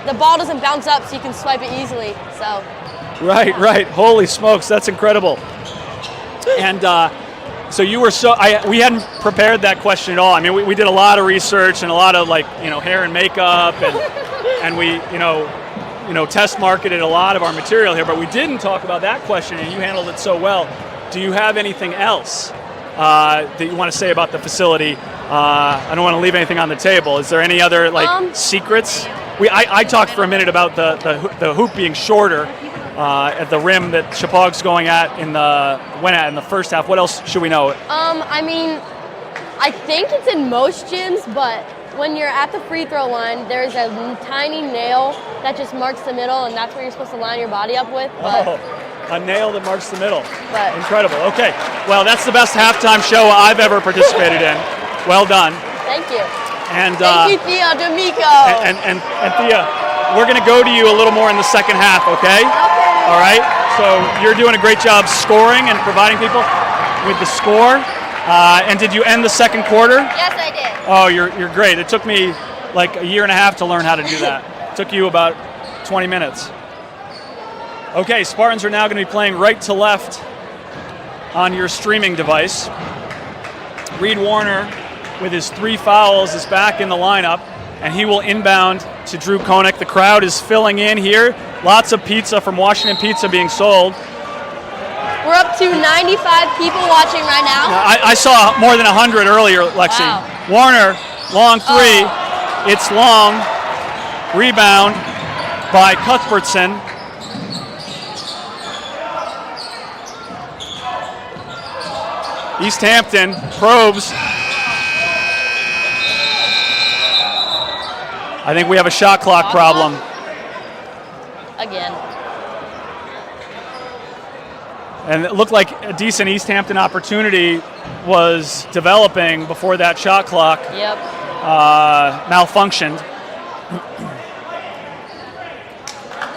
the ball doesn't bounce up, so you can swipe it easily. So. Right. Holy smokes, that's incredible. And so you were we hadn't prepared that question at all. I mean, we did a lot of research and a lot of hair and makeup, and we test marketed a lot of our material here, but we didn't talk about that question, and you handled it so well. Do you have anything else that you want to say about the facility? I don't want to leave anything on the table. Is there any other secrets? I talked for a minute about the hoop being shorter at the rim that Shepaug's going at in the first half. What else should we know? I mean, I think it's in most gyms, but when you're at the free throw line, there's a tiny nail that just marks the middle, and that's where you're supposed to line your body up with. But, a nail that marks the middle. But, incredible. Okay, well, that's the best halftime show I've ever participated in. Well done. Thank you. And thank you, Thea D'Amico. And Thea, we're going to go to you a little more in the second half, okay? All right. So you're doing a great job scoring and providing people with the score. And did you end the second quarter? Yes, I did. Oh, you're great. It took me like a year and a half to learn how to do that. It took you about 20 minutes. Okay, Spartans are now going to be playing right to left on your streaming device. Reed Warner, with his 3 fouls, is back in the lineup, and he will inbound to Drew Koenig. The crowd is filling in here. Lots of pizza from Washington Pizza being sold. We're up to 95 people watching right now. I saw more than 100 earlier, Lexi. Wow. Warner, long 3. It's long. Rebound by Cuthbertson. East Hampton probes. I think we have a shot clock problem. Again. And it looked like a decent East Hampton opportunity was developing before that shot clock malfunctioned.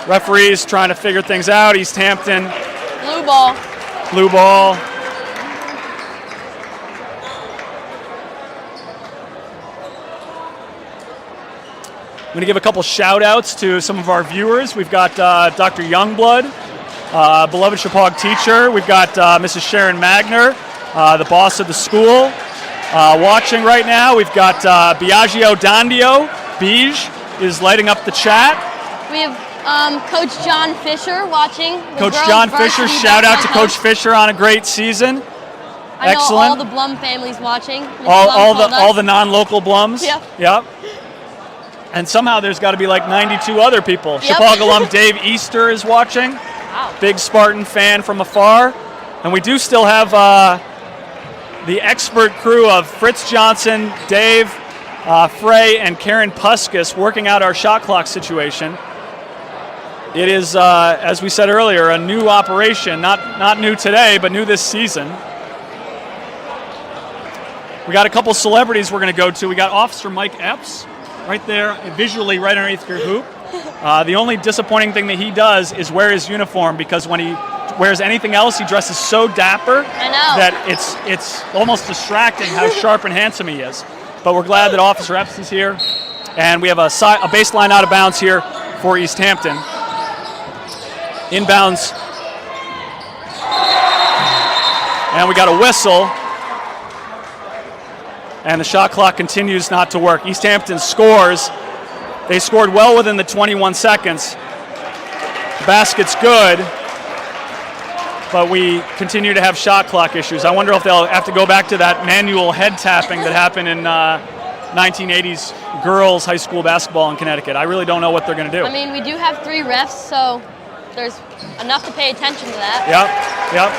Referees trying to figure things out. East Hampton. Blue ball. Blue ball. I'm going to give a couple shout outs to some of our viewers. We've got Dr. Youngblood, beloved Shepaug teacher. We've got Mrs. Sharon Magner, the boss of the school, watching right now. We've got Biagio Dandio. Bij is lighting up the chat. We have Coach John Fisher watching. Coach John Fisher, shout out to Coach Fisher on a great season. I know excellent. all the Blum families watching. All the non-local Blums. Yep. And somehow there's got to be like 92 other people. Yep. Shepaug alum Dave Easter is watching. Wow. Big Spartan fan from afar. And we do still have the expert crew of Fritz Johnson, Dave Frey, and Karen Puskus working out our shot clock situation. It is, as we said earlier, a new operation. Not new today, but new this season. We got a couple celebrities we're going to go to. We got Officer Mike Epps right there, visually right underneath your hoop. The only disappointing thing that he does is wear his uniform, because when he wears anything else, he dresses so dapper that it's almost distracting how sharp and handsome he is. But we're glad that Officer Epps is here. And we have a baseline out of bounds here for East Hampton. Inbounds. And we got a whistle. And the shot clock continues not to work. East Hampton scores. They scored well within the 21 seconds. The basket's good, but we continue to have shot clock issues. I wonder if they'll have to go back to that manual head tapping that happened in 1980s girls high school basketball in Connecticut. I really don't know what they're going to do. I mean, we do have 3 refs, so there's enough to pay attention to that. Yep.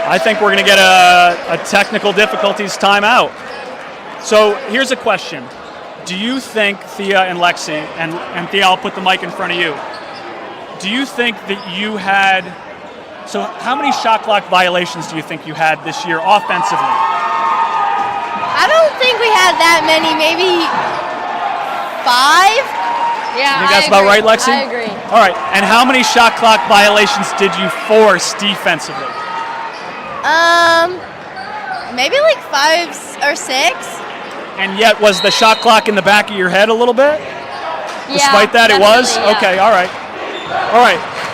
I think we're going to get a technical difficulties timeout. So here's a question. Do you think, Thea and Lexi, and Thea, I'll put the mic in front of you. Do you think that you had, so how many shot clock violations do you think you had this year offensively? I don't think we had that many, maybe 5. Yeah, You think that's about right, Lexi? I agree. All right, and how many shot clock violations did you force defensively? Maybe like 5 or 6. And yet, was the shot clock in the back of your head a little bit? Despite that, it was? Yeah. Okay, all right.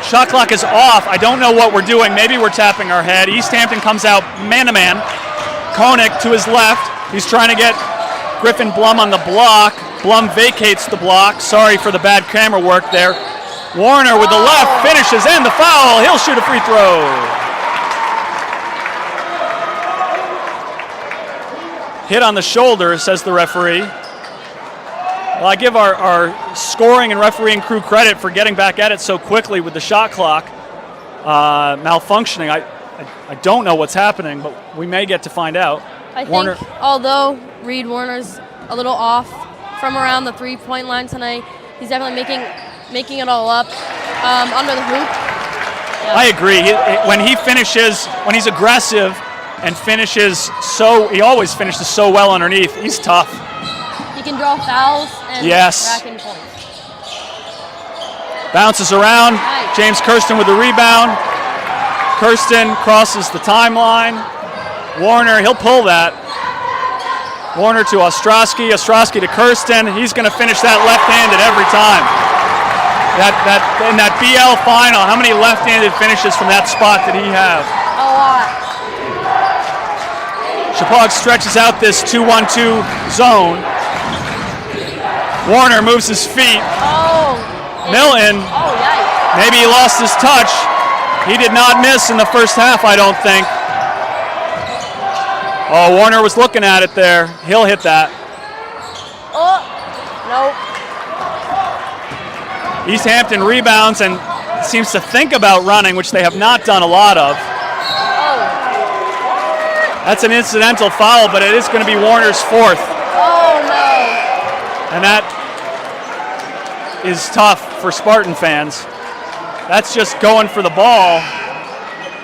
Shot clock is off. I don't know what we're doing. Maybe we're tapping our head. East Hampton comes out man-to-man. Koenig to his left. He's trying to get Griffin Blum on the block. Blum vacates the block. Sorry for the bad camera work there. Warner with the left finishes, and the foul. He'll shoot a free throw. Hit on the shoulder, says the referee. Well, I give our scoring and refereeing crew credit for getting back at it so quickly with the shot clock malfunctioning. I don't know what's happening, but we may get to find out. I think although Reed Warner's a little off from around the three-point line tonight, he's definitely making it all up under the hoop. Yeah. I agree. When he's aggressive and finishes he always finishes so well underneath. He's tough. He can draw fouls and rack in points. Bounces around. Nice. James Kirsten with the rebound. Kirsten crosses the timeline. Warner, he'll pull that. Warner to Ostrowski. Ostrowski to Kirsten. He's going to finish that left-handed every time. In that BL final, how many left-handed finishes from that spot did he have? A lot. Shepaug stretches out this 2-1-2 zone. Warner moves his feet. Oh. Milton. Oh, yikes. Maybe he lost his touch. He did not miss in the first half, I don't think. Oh, Warner was looking at it there. He'll hit that. Oh, nope. East Hampton rebounds and seems to think about running, which they have not done a lot of. Oh. That's an incidental foul, but it is going to be Warner's fourth. Oh, no. And that is tough for Spartan fans. That's just going for the ball.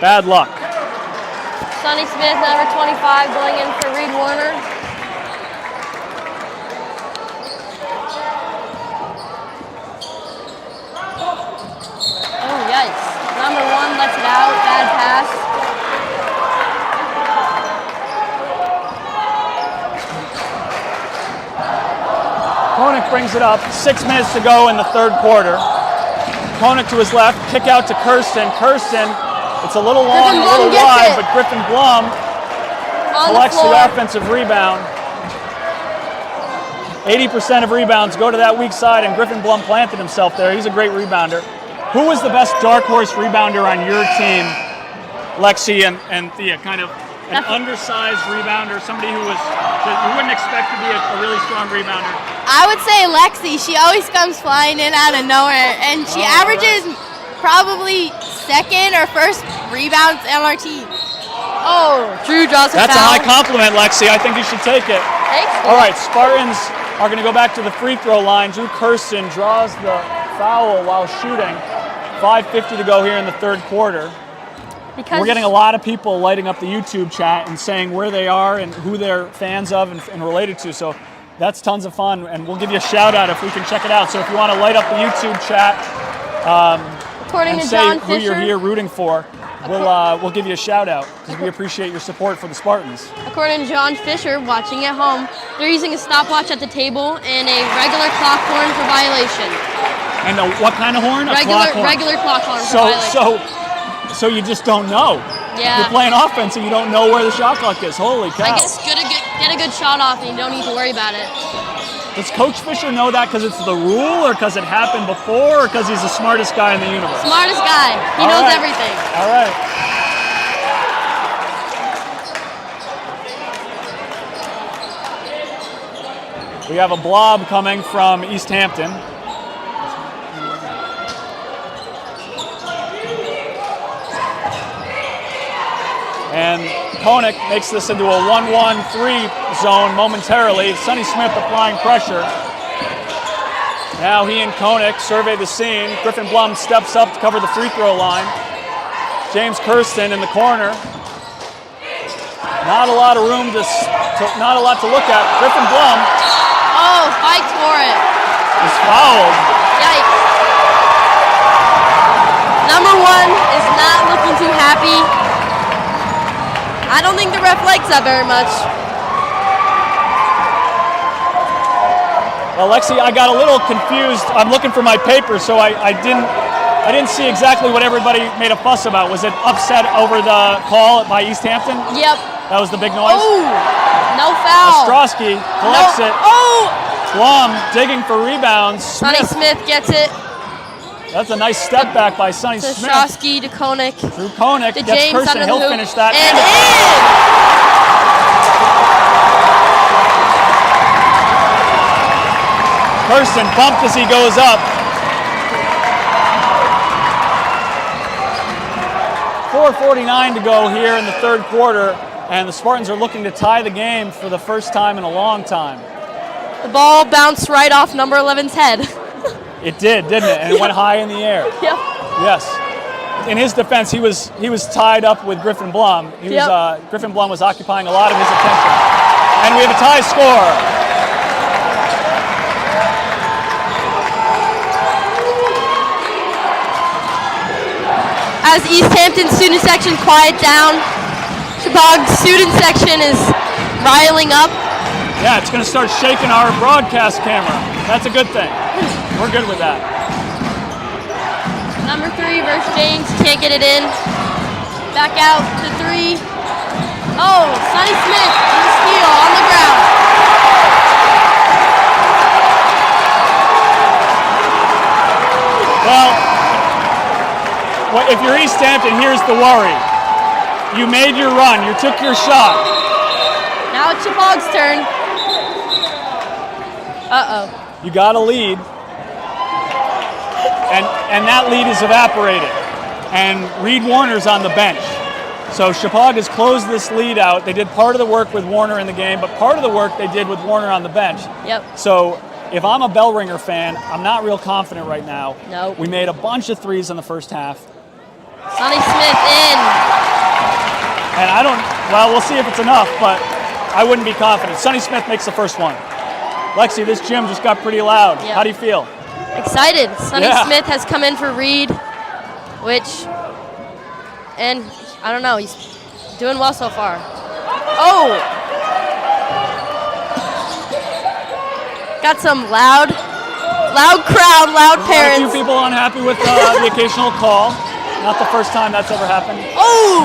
Bad luck. Sonny Smith, number 25, going in for Reed Warner. Oh, yikes. Number 1 lets it out. Bad pass. Koenig brings it up. 6 minutes to go in the third quarter. Koenig to his left. Kick out to Kirsten. Kirsten, it's a little long, a little wide, but Griffin Blum collects the offensive rebound. 80% of rebounds go to that weak side, and Griffin Blum planted himself there. He's a great rebounder. Who was the best dark horse rebounder on your team, Lexi and Thea? Kind of an undersized rebounder, somebody who wouldn't expect to be a really strong rebounder. I would say Lexi. She always comes flying in out of nowhere, and she averages probably second or first rebounds on our team. Oh, Drew draws a foul. That's a high compliment, Lexi. I think you should take it. Thanks. All right, Spartans are going to go back to the free throw line. Drew Kirsten draws the foul while shooting. 5:50 to go here in the third quarter. We're getting a lot of people lighting up the YouTube chat and saying where they are and who they're fans of and related to. So that's tons of fun, and we'll give you a shout out if we can check it out. So if you want to light up the YouTube chat According and to say John who you're Fisher, here rooting for, we'll give you a shout out because we appreciate your support for the Spartans. According to John Fisher, watching at home, they're using a stopwatch at the table and a regular clock horn for violation. And what kind of horn? Regular clock horn for violation. So you just don't know. Yeah. You're playing offense and you don't know where the shot clock is. Holy cow. I guess get a good shot off and you don't need to worry about it. Does Coach Fisher know that because it's the rule or because it happened before or because he's the smartest guy in the universe? Smartest guy. He knows everything. All right. We have a blob coming from East Hampton. And Koenig makes this into a 1-1-3 zone momentarily. Sonny Smith applying pressure. Now he and Koenig survey the scene. Griffin Blum steps up to cover the free throw line. James Kirsten in the corner. Not a lot of room not a lot to look at. Griffin Blum. Oh, fights for it. Is fouled. Yikes. Number 1 is not looking too happy. I don't think the ref likes that very much. Well, Lexi, I got a little confused. I'm looking for my paper, so I didn't see exactly what everybody made a fuss about. Was it upset over the call by East Hampton? Yep. That was the big noise? Oh, no foul. Ostrowski collects it. Oh! Blum digging for rebounds. Sonny Smith gets it. That's a nice step back by Sonny To Smith. Ostrowski, to Koenig. Through Koenig, To gets James Kirsten. under the He'll hoop. finish that. And in! Kirsten bumped as he goes up. 4:49 to go here in the third quarter, and the Spartans are looking to tie the game for the first time in a long time. The ball bounced right off number 11's head. It did, didn't it? And it went high in the air. Yep. Yes. In his defense, he was tied up with Griffin Blum. Griffin Blum was occupying a lot of his attention. And we have a tie score. As East Hampton student section quiet down, Shepaug student section is riling up. Yeah, it's going to start shaking our broadcast camera. That's a good thing. We're good with that. Number 3 versus James, can't get it in. Back out to 3. Oh, Sonny Smith on the steal on the ground. Well, if you're East Hampton, here's the worry. You made your run. You took your shot. Now it's Shepaug's turn. Uh-oh. You got a lead. And that lead is evaporated. And Reed Warner's on the bench. So Shepaug has closed this lead out. They did part of the work with Warner in the game, but part of the work they did with Warner on the bench. Yep. So if I'm a Bell Ringer fan, I'm not real confident right now. Nope. We made a bunch of threes in the first half. Sonny Smith in. And we'll see if it's enough, but I wouldn't be confident. Sonny Smith makes the first one. Lexi, this gym just got pretty loud. Yep. How do you feel? Excited. Sonny Smith has come in for Reed, and I don't know, he's doing well so far. Oh! Got some loud crowd, loud parents. A few people unhappy with the occasional call. Not the first time that's ever happened. Oh!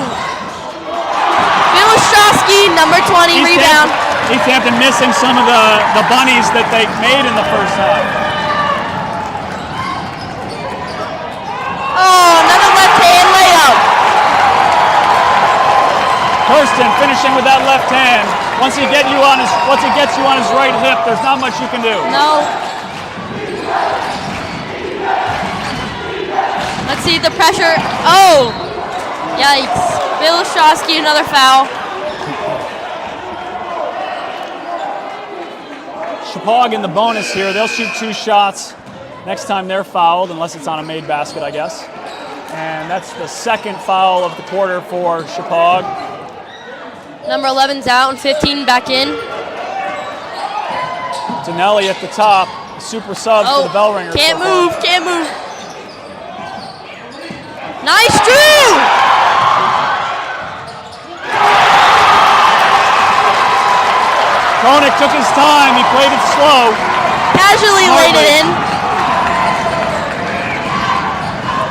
Bill Ostrowski, number 20, rebound. East Hampton missing some of the bunnies that they made in the first half. Oh, another left-hand layup. Kirsten finishing with that left hand. Once he gets you on his right hip, there's not much you can do. No. Let's see the pressure. Oh! Yikes. Bill Ostrowski, another foul. Shepaug in the bonus here. They'll shoot 2 shots next time they're fouled, unless it's on a made basket, I guess. And that's the second foul of the quarter for Shepaug. Number 11's out and 15 back in. Tonelli at the top. Super sub for the Bell Ringers. Can't move. Nice, Drew! Koenig took his time. He played it slow. Casually laid it in.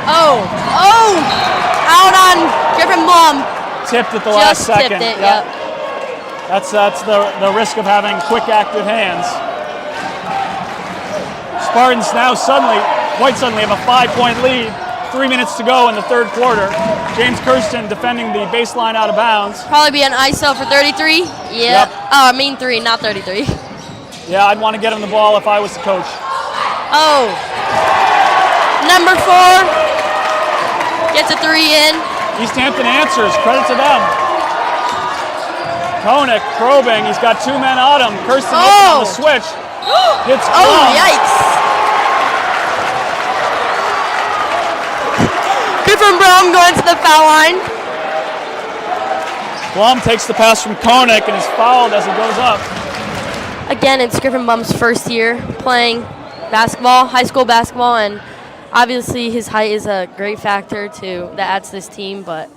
Oh! Out on Griffin Blum. Tipped at the last second. Tipped it, yep. That's the risk of having quick, active hands. Spartans now quite suddenly have a 5-point lead. 3 minutes to go in the third quarter. James Kirsten defending the baseline out of bounds. Probably be an ISO for 33. Yep. Oh, I mean 3, not 33. Yeah, I'd want to get him the ball if I was the coach. Oh. Number 4 gets a 3 in. East Hampton answers. Credit to them. Koenig probing. He's got 2 men on him. Kirsten on the switch. Hits Blum. Oh, yikes. Griffin Blum going to the foul line. Blum takes the pass from Koenig and is fouled as he goes up. Again, it's Griffin Blum's first year playing basketball, high school basketball, and obviously his height is a great factor that adds to this team, but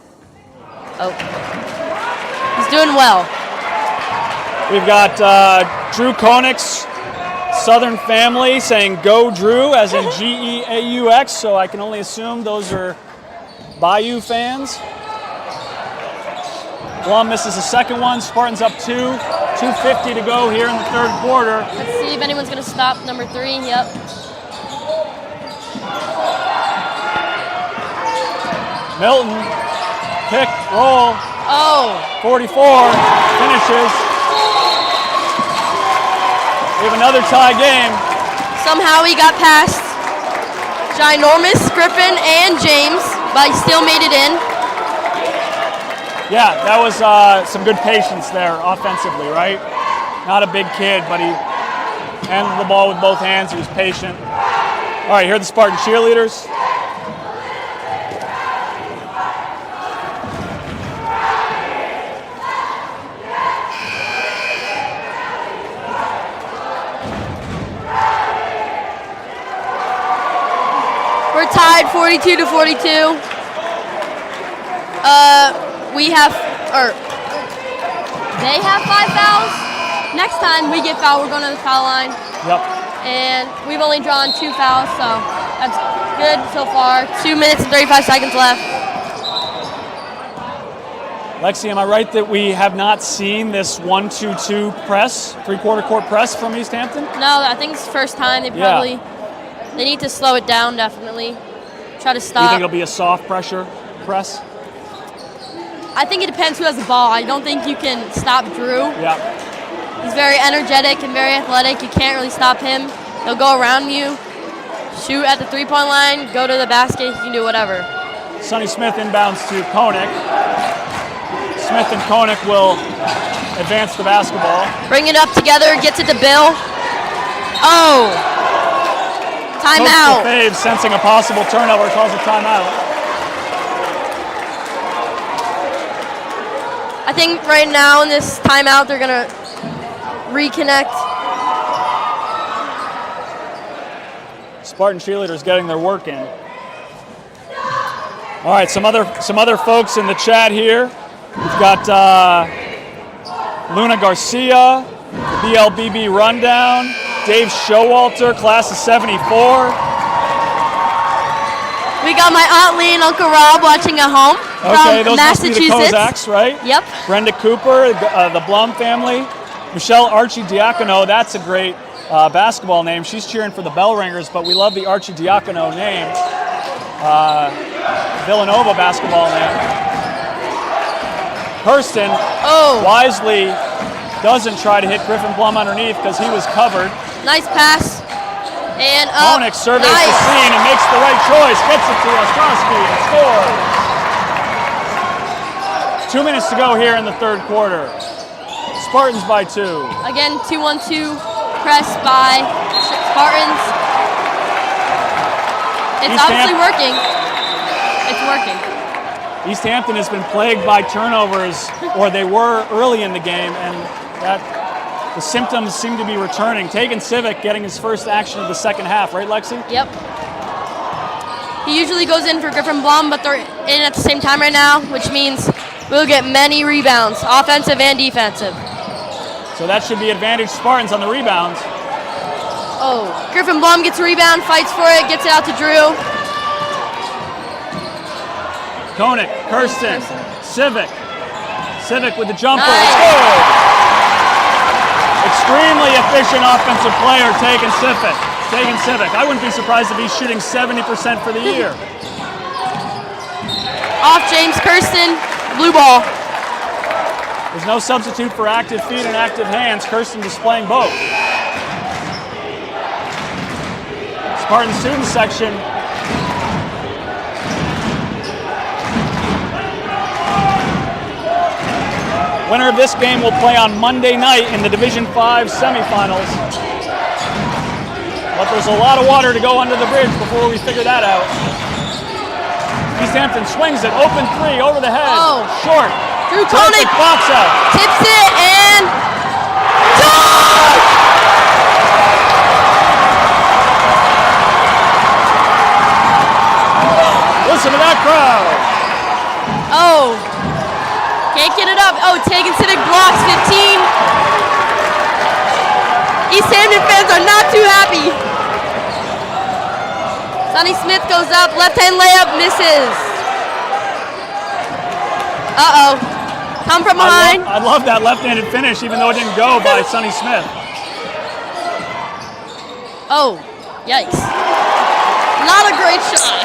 he's doing well. We've got Drew Koenig's Southern family saying "Go Drew" as in G-E-A-U-X, so I can only assume those are Bayou fans. Blum misses a second one. Spartans up 2. 2:50 to go here in the third quarter. Let's see if anyone's going to stop number 3. Yep. Milton, pick, roll. Oh. 44, finishes. We have another tie game. Somehow he got past ginormous Griffin and James, but he still made it in. Yeah, that was some good patience there offensively, right? Not a big kid, but he handled the ball with both hands. He was patient. All right, here are the Spartan cheerleaders. We're tied 42-42. They have 5 fouls. Next time we get fouled, we're going to the foul line. Yep. And we've only drawn 2 fouls, so that's good so far. 2 minutes and 35 seconds left. Lexi, am I right that we have not seen this 1-2-2 press, three-quarter court press from East Hampton? No, I think it's the first time. They need to slow it down, definitely. Try to Do you stop. think it'll be a soft pressure press? I think it depends who has the ball. I don't think you can stop Drew. Yeah. He's very energetic and very athletic. You can't really stop him. He'll go around you, shoot at the three-point line, go to the basket. He can do whatever. Sonny Smith inbounds to Koenig. Smith and Koenig will advance the basketball. Bring it up together, gets it to Bill. Oh! Timeout. Coach LaFave, sensing a possible turnover, calls a timeout. I think right now in this timeout they're gonna reconnect. Spartan cheerleaders getting their work in. All right, some other folks in the chat here. We've got Luna Garcia, BLBB Rundown, Dave Showalter, class of '74. We got my Aunt Lee and Uncle Rob watching at home Okay, from those must be the Massachusetts. Kozaks, right? Yep. Brenda Cooper, the Blum family. Michelle Archie Diacono, that's a great basketball name. She's cheering for the Bell Ringers, but we love the Archie Diacono name. Villanova basketball name. Kirsten wisely doesn't try to hit Griffin Blum underneath because he was covered. Nice pass. And up. Koenig surveys Nice. the scene and makes the right choice. Gets it to Ostrowski and scores. 2 minutes to go here in the third quarter. Spartans by 2. Again, 2-1-2 press by Spartans. It's obviously working. It's working. East Hampton has been plagued by turnovers, or they were early in the game, and the symptoms seem to be returning. Tegan Civic getting his first action of the second half, right, Lexi? Yep. He usually goes in for Griffin Blum, but they're in at the same time right now, which means we'll get many rebounds, offensive and defensive. So that should be advantage Spartans on the rebounds. Oh, Griffin Blum gets a rebound, fights for it, gets it out to Drew. Koenig, Kirsten, Civic. Civic with the jumper. Nice. It's good. Extremely efficient offensive player, Tegan Civic. I wouldn't be surprised if he's shooting 70% for the year. Off James Kirsten, blue ball. There's no substitute for active feet and active hands. Kirsten displaying both. Spartan student section. Winner of this game will play on Monday night in the Division V semifinals. But there's a lot of water to go under the bridge before we figure that out. East Hampton swings it, open three, over the head, short. Drew Koenig box out. tips it and dunk! Listen to that crowd. Oh, can't get it up. Oh, Tegan Civic blocks 15. East Hampton fans are not too happy. Sonny Smith goes up, left-hand layup, misses. Uh-oh. Come from behind. I love that left-handed finish, even though it didn't go by Sonny Smith. Oh, yikes. Not a great shot.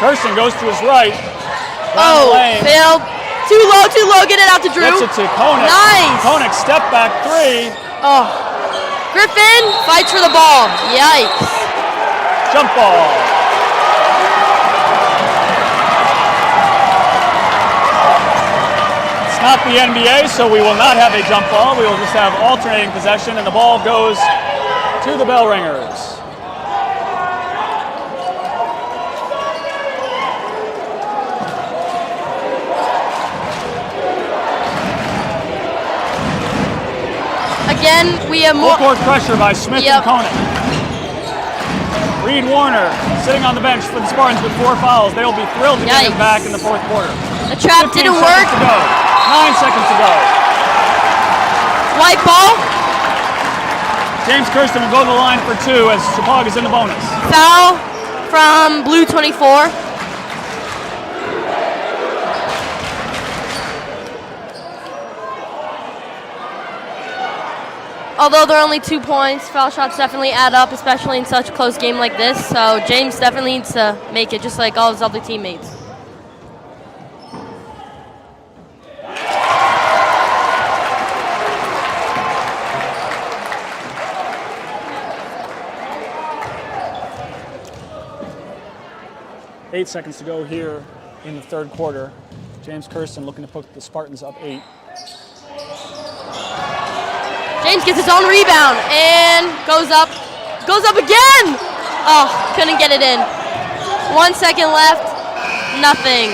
Kirsten goes to his right. Failed. Too low, get it out to Drew. Gets it to Koenig. Nice. Koenig, step back three. Oh. Griffin fights for the ball. Yikes. Jump ball. It's not the NBA, so we will not have a jump ball. We will just have alternating possession, and the ball goes to the bell ringers. Again, we have more. Full court pressure by Smith and Koenig. Reed Warner sitting on the bench for the Spartans with 4 fouls. They will be thrilled to get him back in the fourth quarter. The trap didn't 15 work. seconds to go. 9 seconds to go. White ball. James Kirsten will go to the line for 2 as Shepaug is in the bonus. Foul from blue 24. Although they're only 2 points, foul shots definitely add up, especially in such a close game like this. So James definitely needs to make it, just like all his other teammates. Eight seconds to go here in the third quarter. James Kirsten looking to put the Spartans up 8. James gets his own rebound and goes up again. Oh, couldn't get it in. 1 second left, nothing.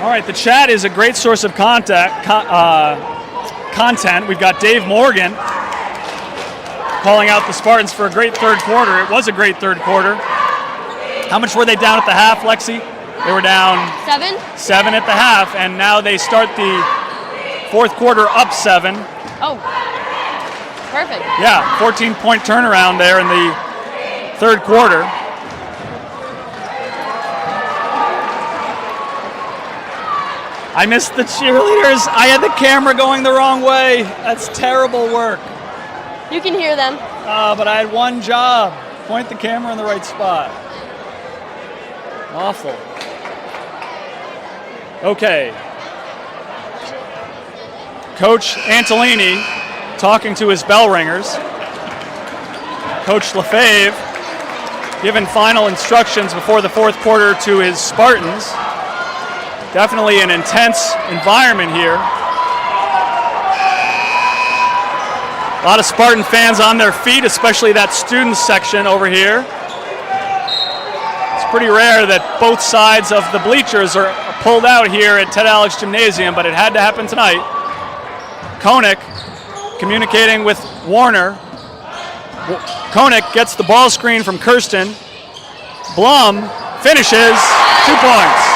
All right, the chat is a great source of content. We've got Dave Morgan calling out the Spartans for a great third quarter. It was a great third quarter. How much were they down at the half, Lexi? They were down 7 at the half, and now they start the fourth quarter up 7. Oh, perfect. Yeah, 14-point turnaround there in the third quarter. I missed the cheerleaders. I had the camera going the wrong way. That's terrible work. You can hear them. But I had one job. Point the camera in the right spot. Awful. Okay. Coach Antolini talking to his bell ringers. Coach Lefebvre giving final instructions before the fourth quarter to his Spartans. Definitely an intense environment here. A lot of Spartan fans on their feet, especially that students section over here. It's pretty rare that both sides of the bleachers are pulled out here at Ted Alex Gymnasium, but it had to happen tonight. Koenig communicating with Warner. Koenig gets the ball screen from Kirsten. Blum finishes, 2 points.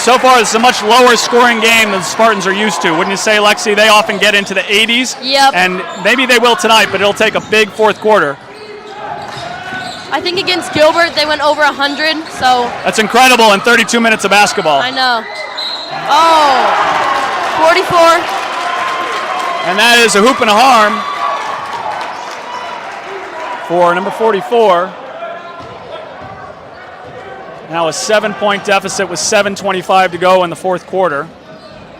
So far, this is a much lower scoring game than the Spartans are used to. Wouldn't you say, Lexi? They often get into the 80s. Yep. And maybe they will tonight, but it'll take a big fourth quarter. I think against Gilbert, they went over 100, so. That's incredible in 32 minutes of basketball. I know. Oh, 44. And that is a hoop and a harm for number 44. Now a 7-point deficit with 7:25 to go in the fourth quarter.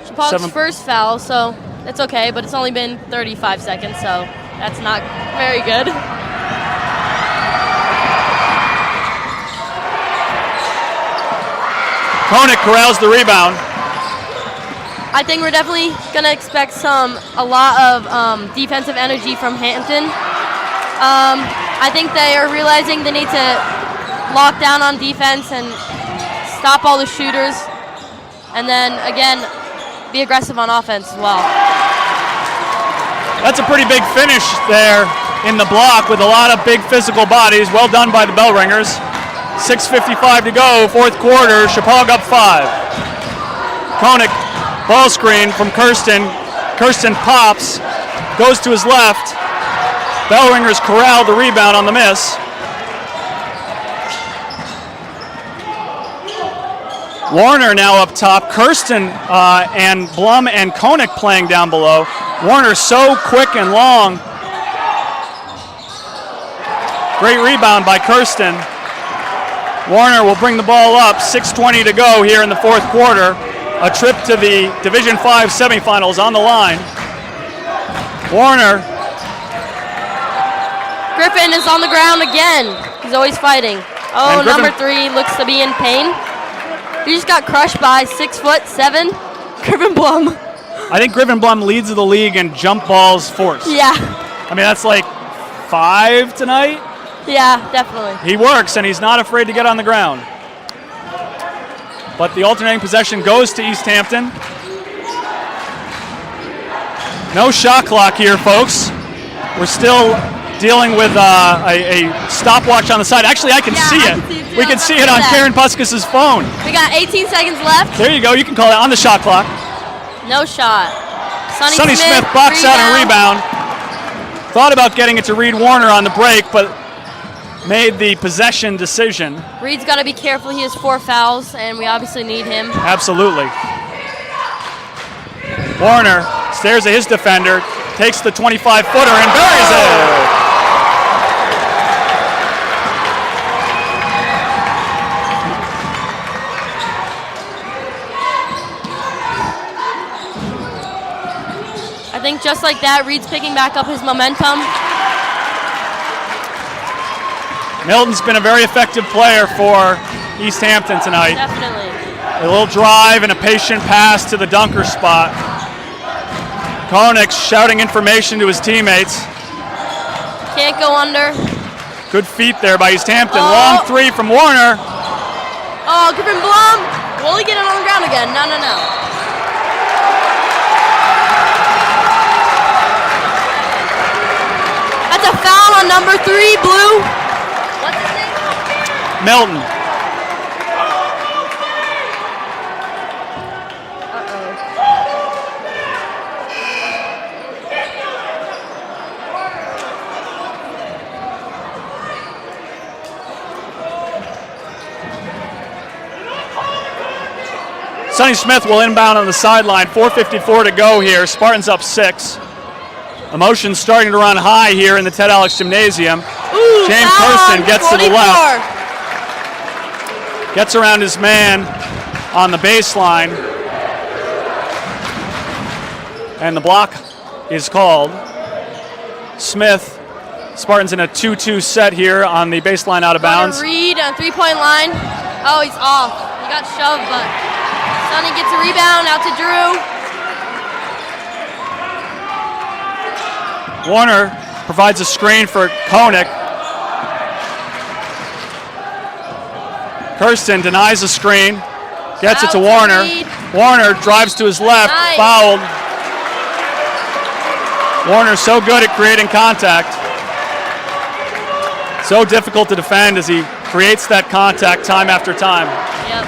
Shepaug's first foul, so that's okay, but it's only been 35 seconds, so that's not very good. Koenig corrals the rebound. I think we're definitely going to expect a lot of defensive energy from Hampton. I think they are realizing they need to lock down on defense and stop all the shooters, and then again be aggressive on offense as well. That's a pretty big finish there in the block with a lot of big physical bodies. Well done by the bell ringers. 6:55 to go, fourth quarter. Shepaug up 5. Koenig ball screen from Kirsten. Kirsten pops, goes to his left. Bell ringers corral the rebound on the miss. Warner now up top. Kirsten and Blum and Koenig playing down below. Warner so quick and long. Great rebound by Kirsten. Warner will bring the ball up. 6:20 to go here in the fourth quarter. A trip to the Division V semifinals on the line. Warner. Griffin is on the ground again. He's always fighting. Oh, And Griffin- number 3 looks to be in pain. He just got crushed by 6'7" Griffin Blum. I think Griffin Blum leads the league in jump balls forced. Yeah, I mean, that's like 5 tonight. yeah, definitely. He works, and he's not afraid to get on the ground. But the alternating possession goes to East Hampton. No shot clock here, folks. We're still dealing with a stopwatch on the side. Actually, I can Yeah, see I it. can see it too. We can see it on Look at Karen Puskas' phone. We got 18 seconds left. There you go. You can call it on the shot clock. No shot. Sonny Smith box out and rebound. Thought about getting it to Reed Warner on the break, but made the possession decision. Reed's got to be careful. He has 4 fouls, and we obviously need him. Absolutely. Warner stares at his defender, takes the 25-footer and buries it. I think just like that, Reed's picking back up his momentum. Milton's been a very effective player for East Hampton tonight. Definitely. A little drive and a patient pass to the dunker spot. Koenig shouting information to his teammates. Can't go under. Good feet there by East Hampton. Oh. Long three from Warner. Oh, Griffin Blum. Will he get it on the ground again? No, no, no. That's a foul on number 3, Blue. What's his name? Milton. Sonny Smith will inbound on the sideline. 4:54 to go here. Spartans up 6. Emotions starting to run high here in the Ted Alex Gymnasium. Ooh, James foul Kirsten on gets to the 44. left. Gets around his man on the baseline. And the block is called. Smith, Spartans in a 2-2 set here on the baseline out of bounds. Reed on 3-point line. Oh, he's off. He got shoved, but Sonny gets a rebound out to Drew. Warner provides a screen for Koenig. Kirsten denies the screen, gets it to Out to Warner. Reed. Warner drives to his left, Nice. fouled. Warner so good at creating contact. So difficult to defend as he creates that contact time after time. Yep.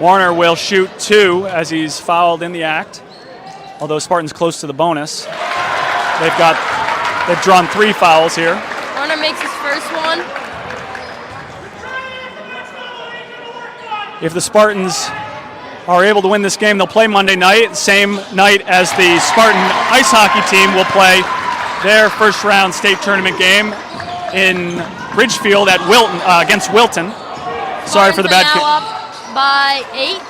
Warner will shoot 2 as he's fouled in the act, although Spartans close to the bonus. They've drawn 3 fouls here. Warner makes his first one. If the Spartans are able to win this game, they'll play Monday night, same night as the Spartan ice hockey team will play their first round state tournament game in Ridgefield at Wilton against Wilton. Sorry for the bad. Spartans are now up by 8.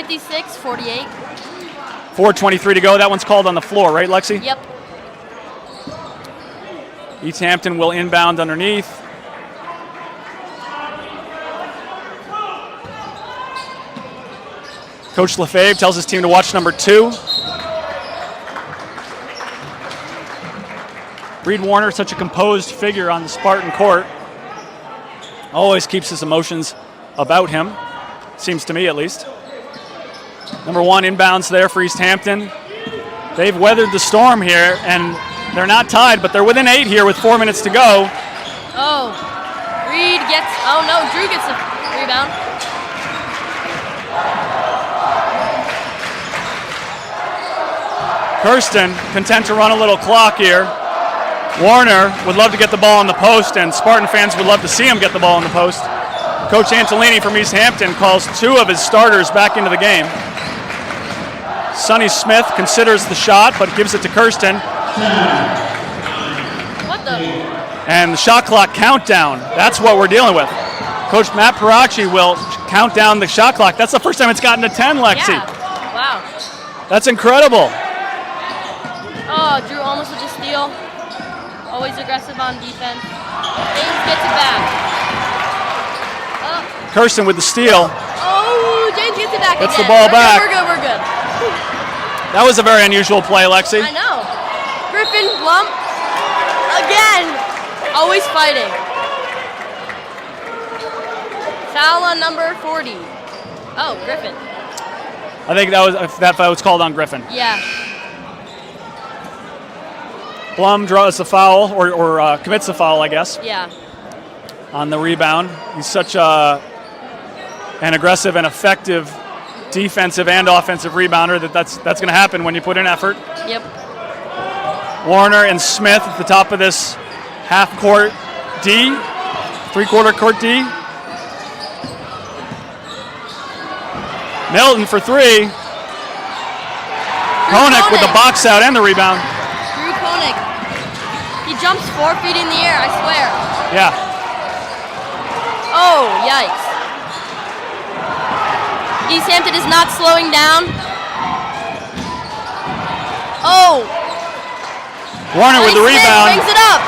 56-48. 4:23 to go. That one's called on the floor, right, Lexi? Yep. East Hampton will inbound underneath. Coach Lefebvre tells his team to watch number 2. Reed Warner, such a composed figure on the Spartan court. Always keeps his emotions about him, seems to me at least. Number 1 inbounds there for East Hampton. They've weathered the storm here, and they're not tied, but they're within 8 here with 4 minutes to go. Oh. Reed gets, oh no, Drew gets a rebound. Kirsten content to run a little clock here. Warner would love to get the ball on the post, and Spartan fans would love to see him get the ball on the post. Coach Antolini from East Hampton calls 2 of his starters back into the game. Sonny Smith considers the shot, but gives it to Kirsten. What the? And the shot clock countdown. That's what we're dealing with. Coach Matt Paracci will count down the shot clock. That's the first time it's gotten to 10, Lexi. Yeah. Wow. That's incredible. Oh, Drew almost with a steal. Always aggressive on defense. James gets it back. Kirsten with the steal. Oh, James gets it back Gets again. the ball back. We're good. That was a very unusual play, Lexi. I know. Griffin, Blum, again. Always fighting. Foul on number 40. Oh, Griffin. I think that foul was called on Griffin. Yeah. Blum draws the foul, or commits the foul, I guess, Yeah. on the rebound. He's such an aggressive and effective defensive and offensive rebounder that's going to happen when you put in effort. Yep. Warner and Smith at the top of this half-court D, three-quarter court D. Milton for three. Koenig with the box out and the rebound. Drew Koenig. He jumps 4 feet in the air, I swear. Yeah. Oh, yikes. East Hampton is not slowing down. Oh. Warner with the Smith rebound. brings it up.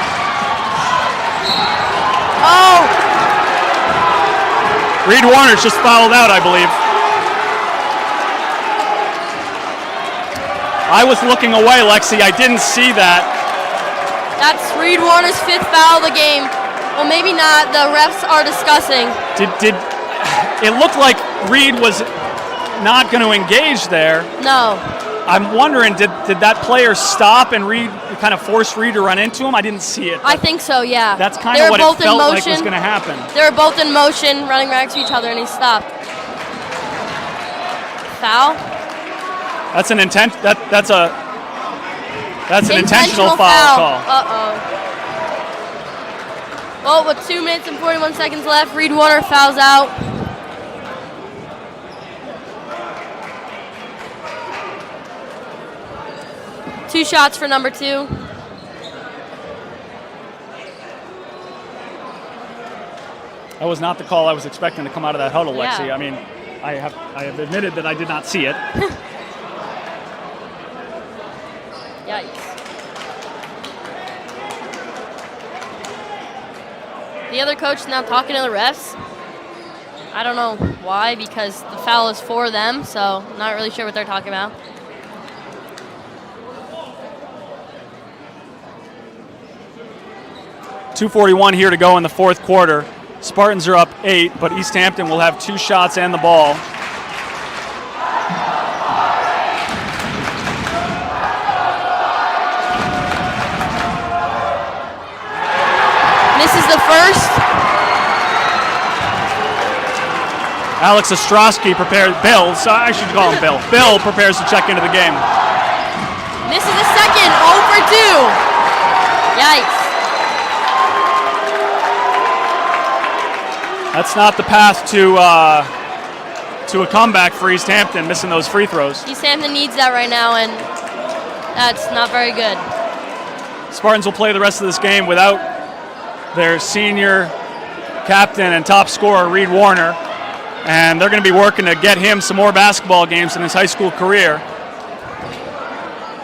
Oh. Reed Warner's just fouled out, I believe. I was looking away, Lexi. I didn't see that. That's Reed Warner's 5th foul of the game. Well, maybe not. The refs are discussing. Did it looked like Reed was not going to engage there? No. I'm wondering, did that player stop and Reed kind of force Reed to run into him? I didn't see it. I think so, yeah. That's kind They of were what both it felt in like was motion. going to happen. They were both in motion, running right next to each other, and he stopped. Foul? That's an intentional foul call. Uh-oh. Well, with 2 minutes and 41 seconds left, Reed Warner fouls out. Two shots for number 2. That was not the call I was expecting to come out of that huddle, Lexi. Yeah. I mean, I have admitted that I did not see it. Yikes. The other coach now talking to the refs. I don't know why, because the foul is for them, so not really sure what they're talking about. .241 here to go in the fourth quarter. Spartans are up 8, but East Hampton will have 2 shots and the ball. Misses the first. Alex Ostrowski prepares. Bill, so I should call him Bill. Bill prepares to check into the game. Misses the second. 0 for 2. Yikes. That's not the path to a comeback for East Hampton, missing those free throws. East Hampton needs that right now, and that's not very good. Spartans will play the rest of this game without their senior captain and top scorer, Reed Warner, and they're going to be working to get him some more basketball games in his high school career.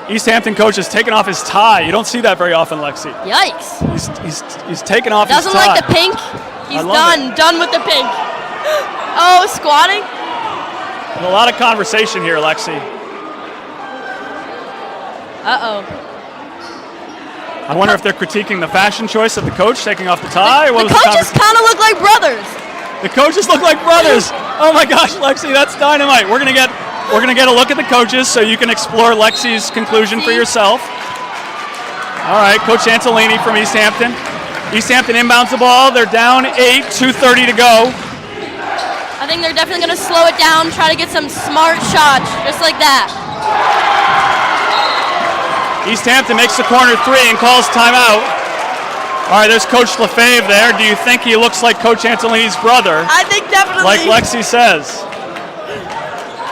East Hampton coach has taken off his tie. You don't see that very often, Lexi. Yikes. He's taken off his tie. Doesn't like the pink. He's done with the pink. Oh, squatting. There's a lot of conversation here, Lexi. Uh-oh. I wonder if they're critiquing the fashion choice of the coach taking off the tie. The coaches kind of look like brothers. The coaches look like brothers. Oh my gosh, Lexi, that's dynamite. We're gonna get a look at the coaches so you can explore Lexi's conclusion for yourself. All right, Coach Antolini from East Hampton. East Hampton inbounds the ball. They're down 8, 2:30 to go. I think they're definitely going to slow it down, try to get some smart shots, just like that. East Hampton makes the corner 3 and calls timeout. All right, there's Coach Lefebvre there. Do you think he looks like Coach Antolini's brother? I think definitely. Like Lexi says.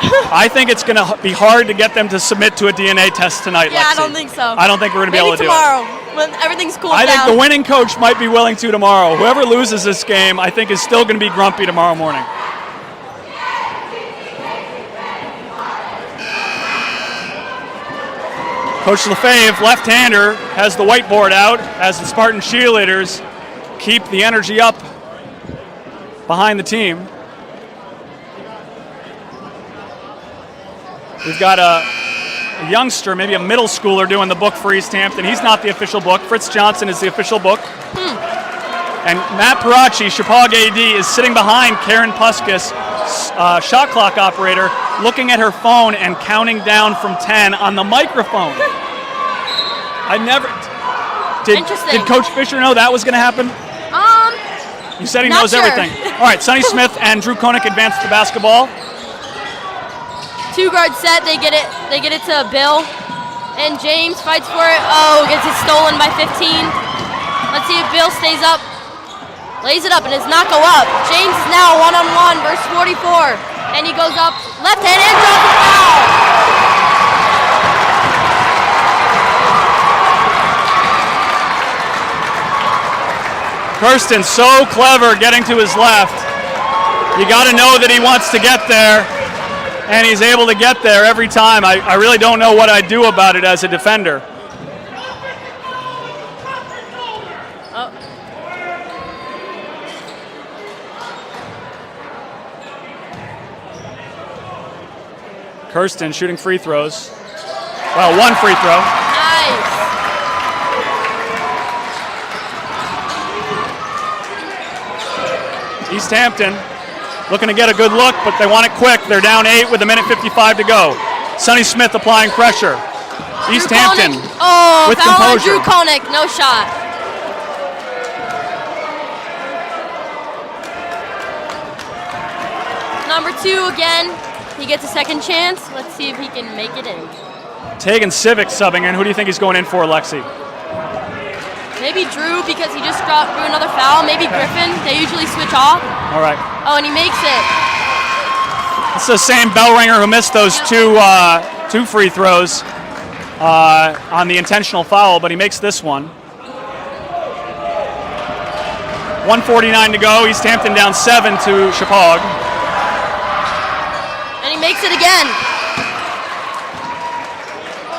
I think it's going to be hard to get them to submit to a DNA test tonight, Yeah, Lexi. I don't think so. I don't think we're going to be able to do tomorrow, it. when everything's cooled I down. think the winning coach might be willing to tomorrow. Whoever loses this game, I think is still going to be grumpy tomorrow morning. Coach Lefebvre, left-hander, has the whiteboard out as the Spartan cheerleaders keep the energy up behind the team. We've got a youngster, maybe a middle schooler, doing the book for East Hampton. He's not the official book. Fritz Johnson is the official book. And Matt Parachi, Shepaug AD, is sitting behind Karen Puskas, shot clock operator, looking at her phone and counting down from 10 on the microphone. I never... Interesting. Did Coach Fisher know that was going to happen? You said he Not knows sure. everything. All right, Sonny Smith and Drew Koenig advance the basketball. 2-guard set, they get it to Bill, and James fights for it. Oh, gets it stolen by 15. Let's see if Bill stays up, lays it up, and does not go up. James is now one-on-one versus 44, and he goes up left hand and drops the foul. Kirsten so clever getting to his left. You got to know that he wants to get there. And he's able to get there every time. I really don't know what I'd do about it as a defender. Oh. Kirsten shooting free throws. Well, one free throw. Nice. East Hampton looking to get a good look, but they want it quick. They're down 8 with 1:55 to go. Sonny Smith applying pressure. East Drew Hampton Koenig. Oh, with foul on composure. Drew Koenig, no shot. Number 2 again. He gets a second chance. Let's see if he can make it in. Tegan Civic subbing in. Who do you think he's going in for, Lexi? Maybe Drew because he just drew another foul. Maybe Griffin. They usually switch off. All right. Oh, and he makes it. It's the same bell ringer who missed those two free throws on the intentional foul, but he makes this one. 1:49 to go. East Hampton down 7 to Shepaug. And he makes it again.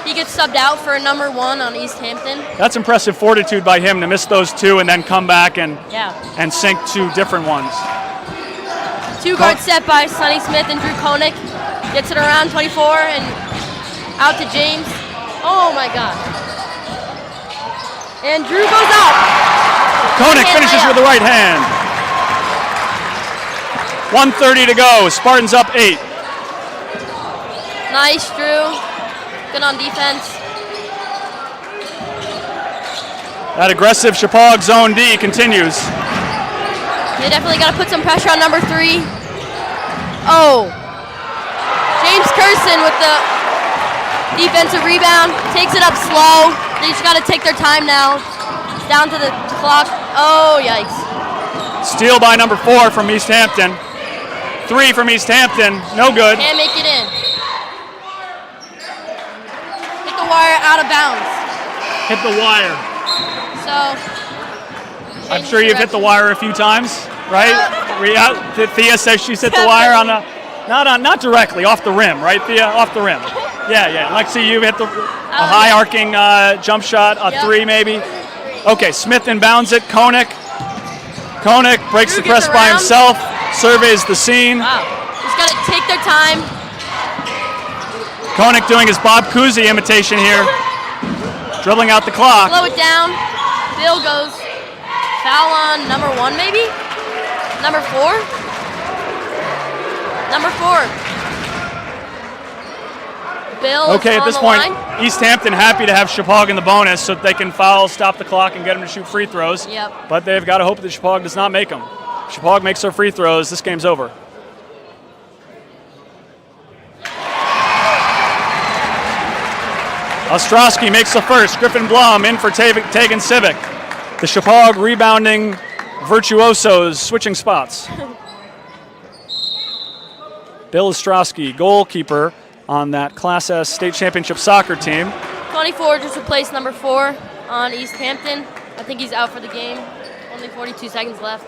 He gets subbed out for a number 1 on East Hampton. That's impressive fortitude by him to miss those two and then come back and sink 2 different ones. 2-guard set by Sonny Smith and Drew Koenig. Gets it around 24 and out to James. Oh my God. And Drew goes out. Koenig finishes with the right hand. 1:30 to go. Spartans up 8. Nice, Drew. Good on defense. That aggressive Shepaug zone D continues. They definitely got to put some pressure on number 3. Oh. James Kirsten with the defensive rebound. Takes it up slow. They just got to take their time now. It's down to the clock. Oh, yikes. Steal by number 4 from East Hampton. 3 from East Hampton. No good. Can't make it in. Hit the wire out of bounds. Hit the wire. So. I'm sure you've hit the wire a few times, right? Thea says she's hit the wire on a, not directly, off the rim, right, Thea? Off the rim. Yeah. Lexi, you've hit a high arcing jump shot, a 3 maybe. Okay, Smith inbounds it. Koenig breaks Drew the press gets by around. himself, surveys the scene. Wow. Just got to take their time. Koenig doing his Bob Cousy imitation here, dribbling out the clock. Slow it down. Bill goes. Foul on number 1, maybe? Number 4? Number 4. Bill Okay, is at on this the point, line. East Hampton happy to have Shepaug in the bonus so that they can foul, stop the clock, and get them to shoot free throws. Yep. But they've got to hope that Shepaug does not make them. Shepaug makes their free throws. This game's over. Ostrowski makes the first. Griffin Blum in for Tegan Civic. The Shepaug rebounding virtuosos switching spots. Bill Ostrowski, goalkeeper on that Class S state championship soccer team. 24 just replaced number 4 on East Hampton. I think he's out for the game. Only 42 seconds left.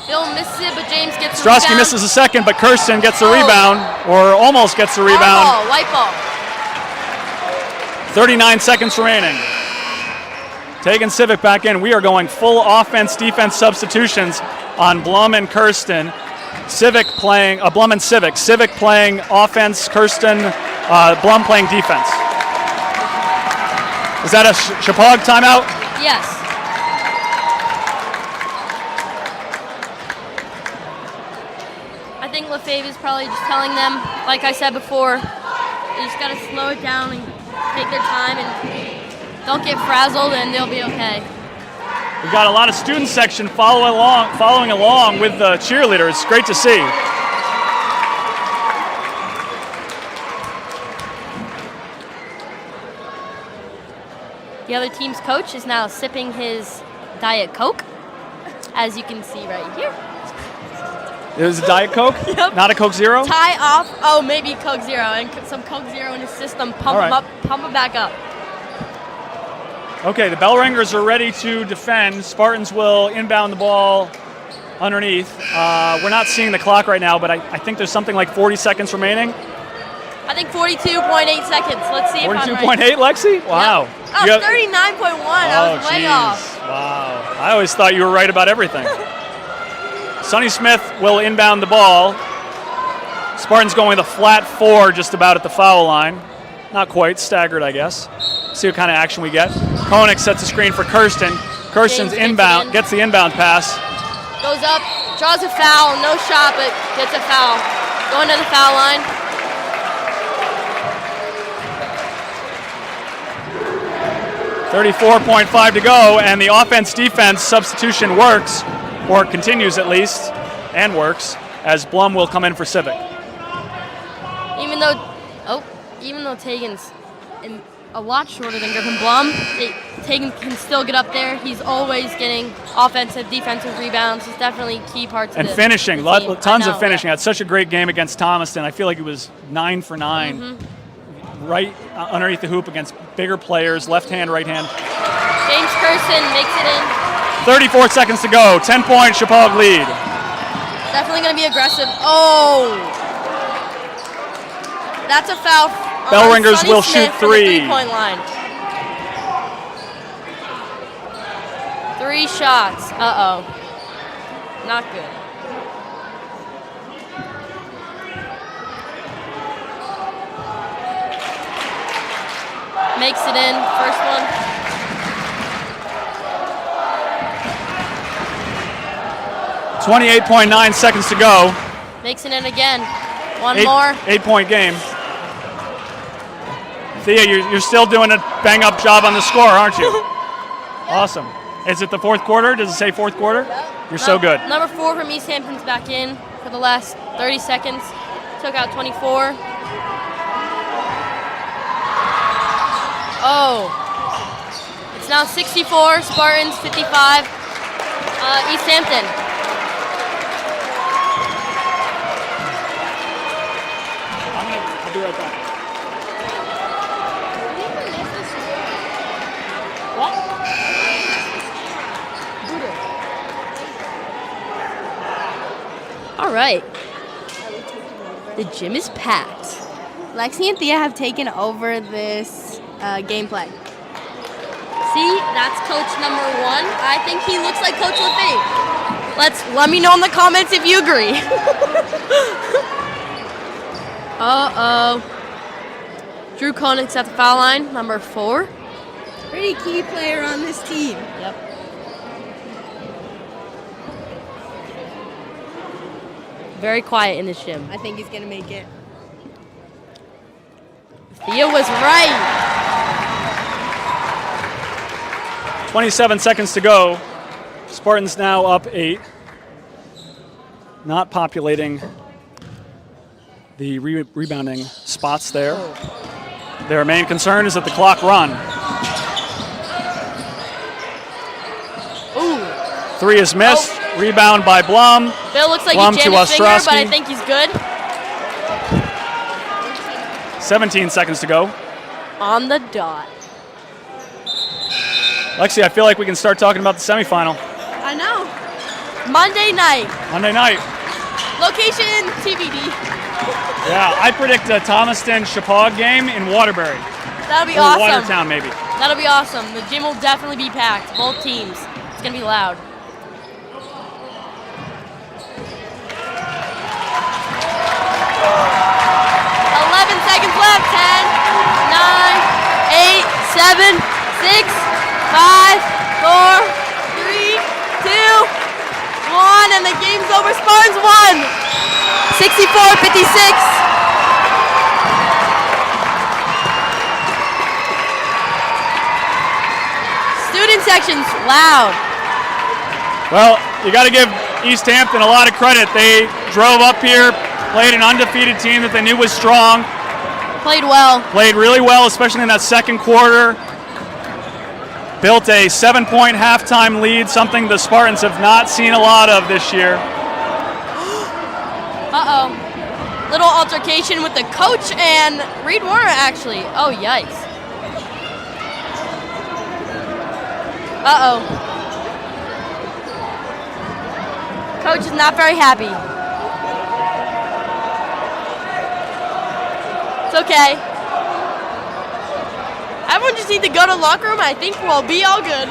Bill misses it, but James gets the Ostrowski rebound. misses a second, but Kirsten gets the rebound, or almost gets the rebound. White ball. 39 seconds remaining. Taking Civic back in. We are going full offense-defense substitutions on Blum and Kirsten. Civic playing, Blum and Civic. Civic playing offense, Kirsten, Blum playing defense. Is that a Shepaug timeout? Yes. I think LaFave is probably just telling them, like I said before, you just got to slow it down and take their time and don't get frazzled, and they'll be okay. We've got a lot of student section following along with the cheerleaders. Great to see. The other team's coach is now sipping his Diet Coke, as you can see right here. It was a Diet Coke? Yep. Not a Coke Zero? Tie off. Oh, maybe Coke Zero, and some Coke Zero in his system. Pump him up, pump him back up. Okay, the bell ringers are ready to defend. Spartans will inbound the ball underneath. We're not seeing the clock right now, but I think there's something like 40 seconds remaining. I think 42.8 seconds. Let's see if I'm right. 42.8, Lexi? Wow. Yep. Oh, 39.1. I was way off. Wow. I always thought you were right about everything. Sonny Smith will inbound the ball. Spartans going with a flat 4 just about at the foul line. Not quite, staggered, I guess. See what kind of action we get. Koenig sets a screen for Kirsten. Kirsten's inbound, gets the inbound pass. Goes up, draws a foul, no shot, but gets a foul. Going to the foul line. .5 to go, and the offense-defense substitution works, or continues at least, and works, as Blum will come in for Civic. Even though Tegan's a lot shorter than Griffin Blum, Tegan can still get up there. He's always getting offensive, defensive rebounds. He's definitely key parts and of finishing, the team. tons of finishing. Had such a great game against Thomaston. I feel like it was 9 for 9. Mm-hmm. Right underneath the hoop against bigger players, left hand, right hand. James Kirsten makes it in. 34 seconds to go. 10-point Shepaug lead. Definitely going to be aggressive. Oh! That's a foul. Bell ringers Sonny will Smith shoot from the 3. 3-point line. 3 shots. Uh-oh. Not good. Makes it in. First one. .9 seconds to go. Makes it in again. One more. 8-point game. Thea, you're still doing a bang-up job on the score, aren't you? Awesome. Is it the fourth quarter? Does it say fourth quarter? Yep. You're so good. Number 4 from East Hampton's back in for the last 30 seconds. Took out 24. Oh. It's now 64, Spartans 55, East Hampton. I'll be right back. All right. The gym is packed. Lexi and Thea have taken over this gameplay. See, that's coach number 1. I think he looks like Coach LaFave. Let me know in the comments if you agree. Uh-oh. Drew Koenig's at the foul line, number 4. Pretty key player on this team. Yep. Very quiet in this gym. I think he's going to make it. Thea was right. 27 seconds to go. Spartans now up 8. Not populating the rebounding spots there. Their main concern is that the clock run. Three is missed. Rebound by Blum. Bill looks like Blum he to jammed his finger, but I Ostrowski. think he's good. 17 seconds to go. On the dot. Lexi, I feel like we can start talking about the semifinal. I know. Monday night. Monday night. Location TBD. Yeah, I predict a Thomaston-Shepaug game in Waterbury. That'll be Or awesome. Watertown, maybe. That'll be awesome. The gym will definitely be packed. Both teams. It's gonna be loud. Seconds left. 10, 9, 8, 7, 6, 5, 4, 3, 2, 1, and the game's over. Spartans won. 64-56. Student section's loud. Well, you got to give East Hampton a lot of credit. They drove up here, played an undefeated team that they knew was strong. Played well. Played really well, especially in that second quarter. Built a 7-point halftime lead, something the Spartans have not seen a lot of this year. Uh-oh. Little altercation with the coach and Reed Warner, actually. Oh, yikes. Uh-oh. Coach is not very happy. It's okay. Everyone just needs to go to the locker room. I think we'll be all good.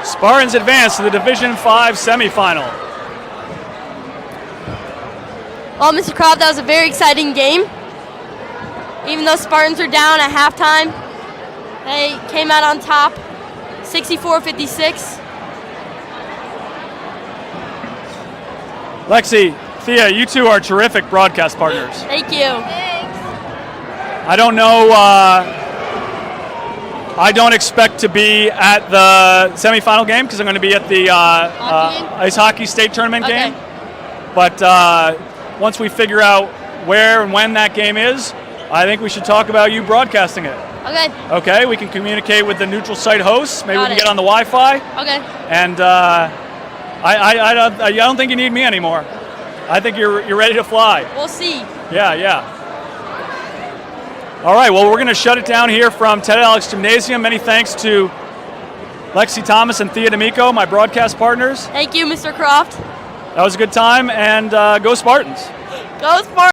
Spartans advance to the Division V semifinal. Well, Mr. Croft, that was a very exciting game. Even though Spartans are down at halftime, they came out on top, 64-56. Lexi, Thea, you two are terrific broadcast partners. Thank you. I don't know, I don't expect to be at the semifinal game because I'm going to be at the ice hockey state tournament game. But once we figure out where and when that game is, I think we should talk about you broadcasting it. Okay. Okay, we can communicate with the neutral site hosts. Maybe we Got can it. get on the Wi-Fi. Okay. And I don't think you need me anymore. I think you're ready to fly. We'll see. Yeah. All right, well, we're going to shut it down here from Ted Alex Gymnasium. Many thanks to Lexi Thomas and Thea D'Amico, my broadcast partners. Thank you, Mr. Croft. That was a good time, and go Spartans. Go Spartans.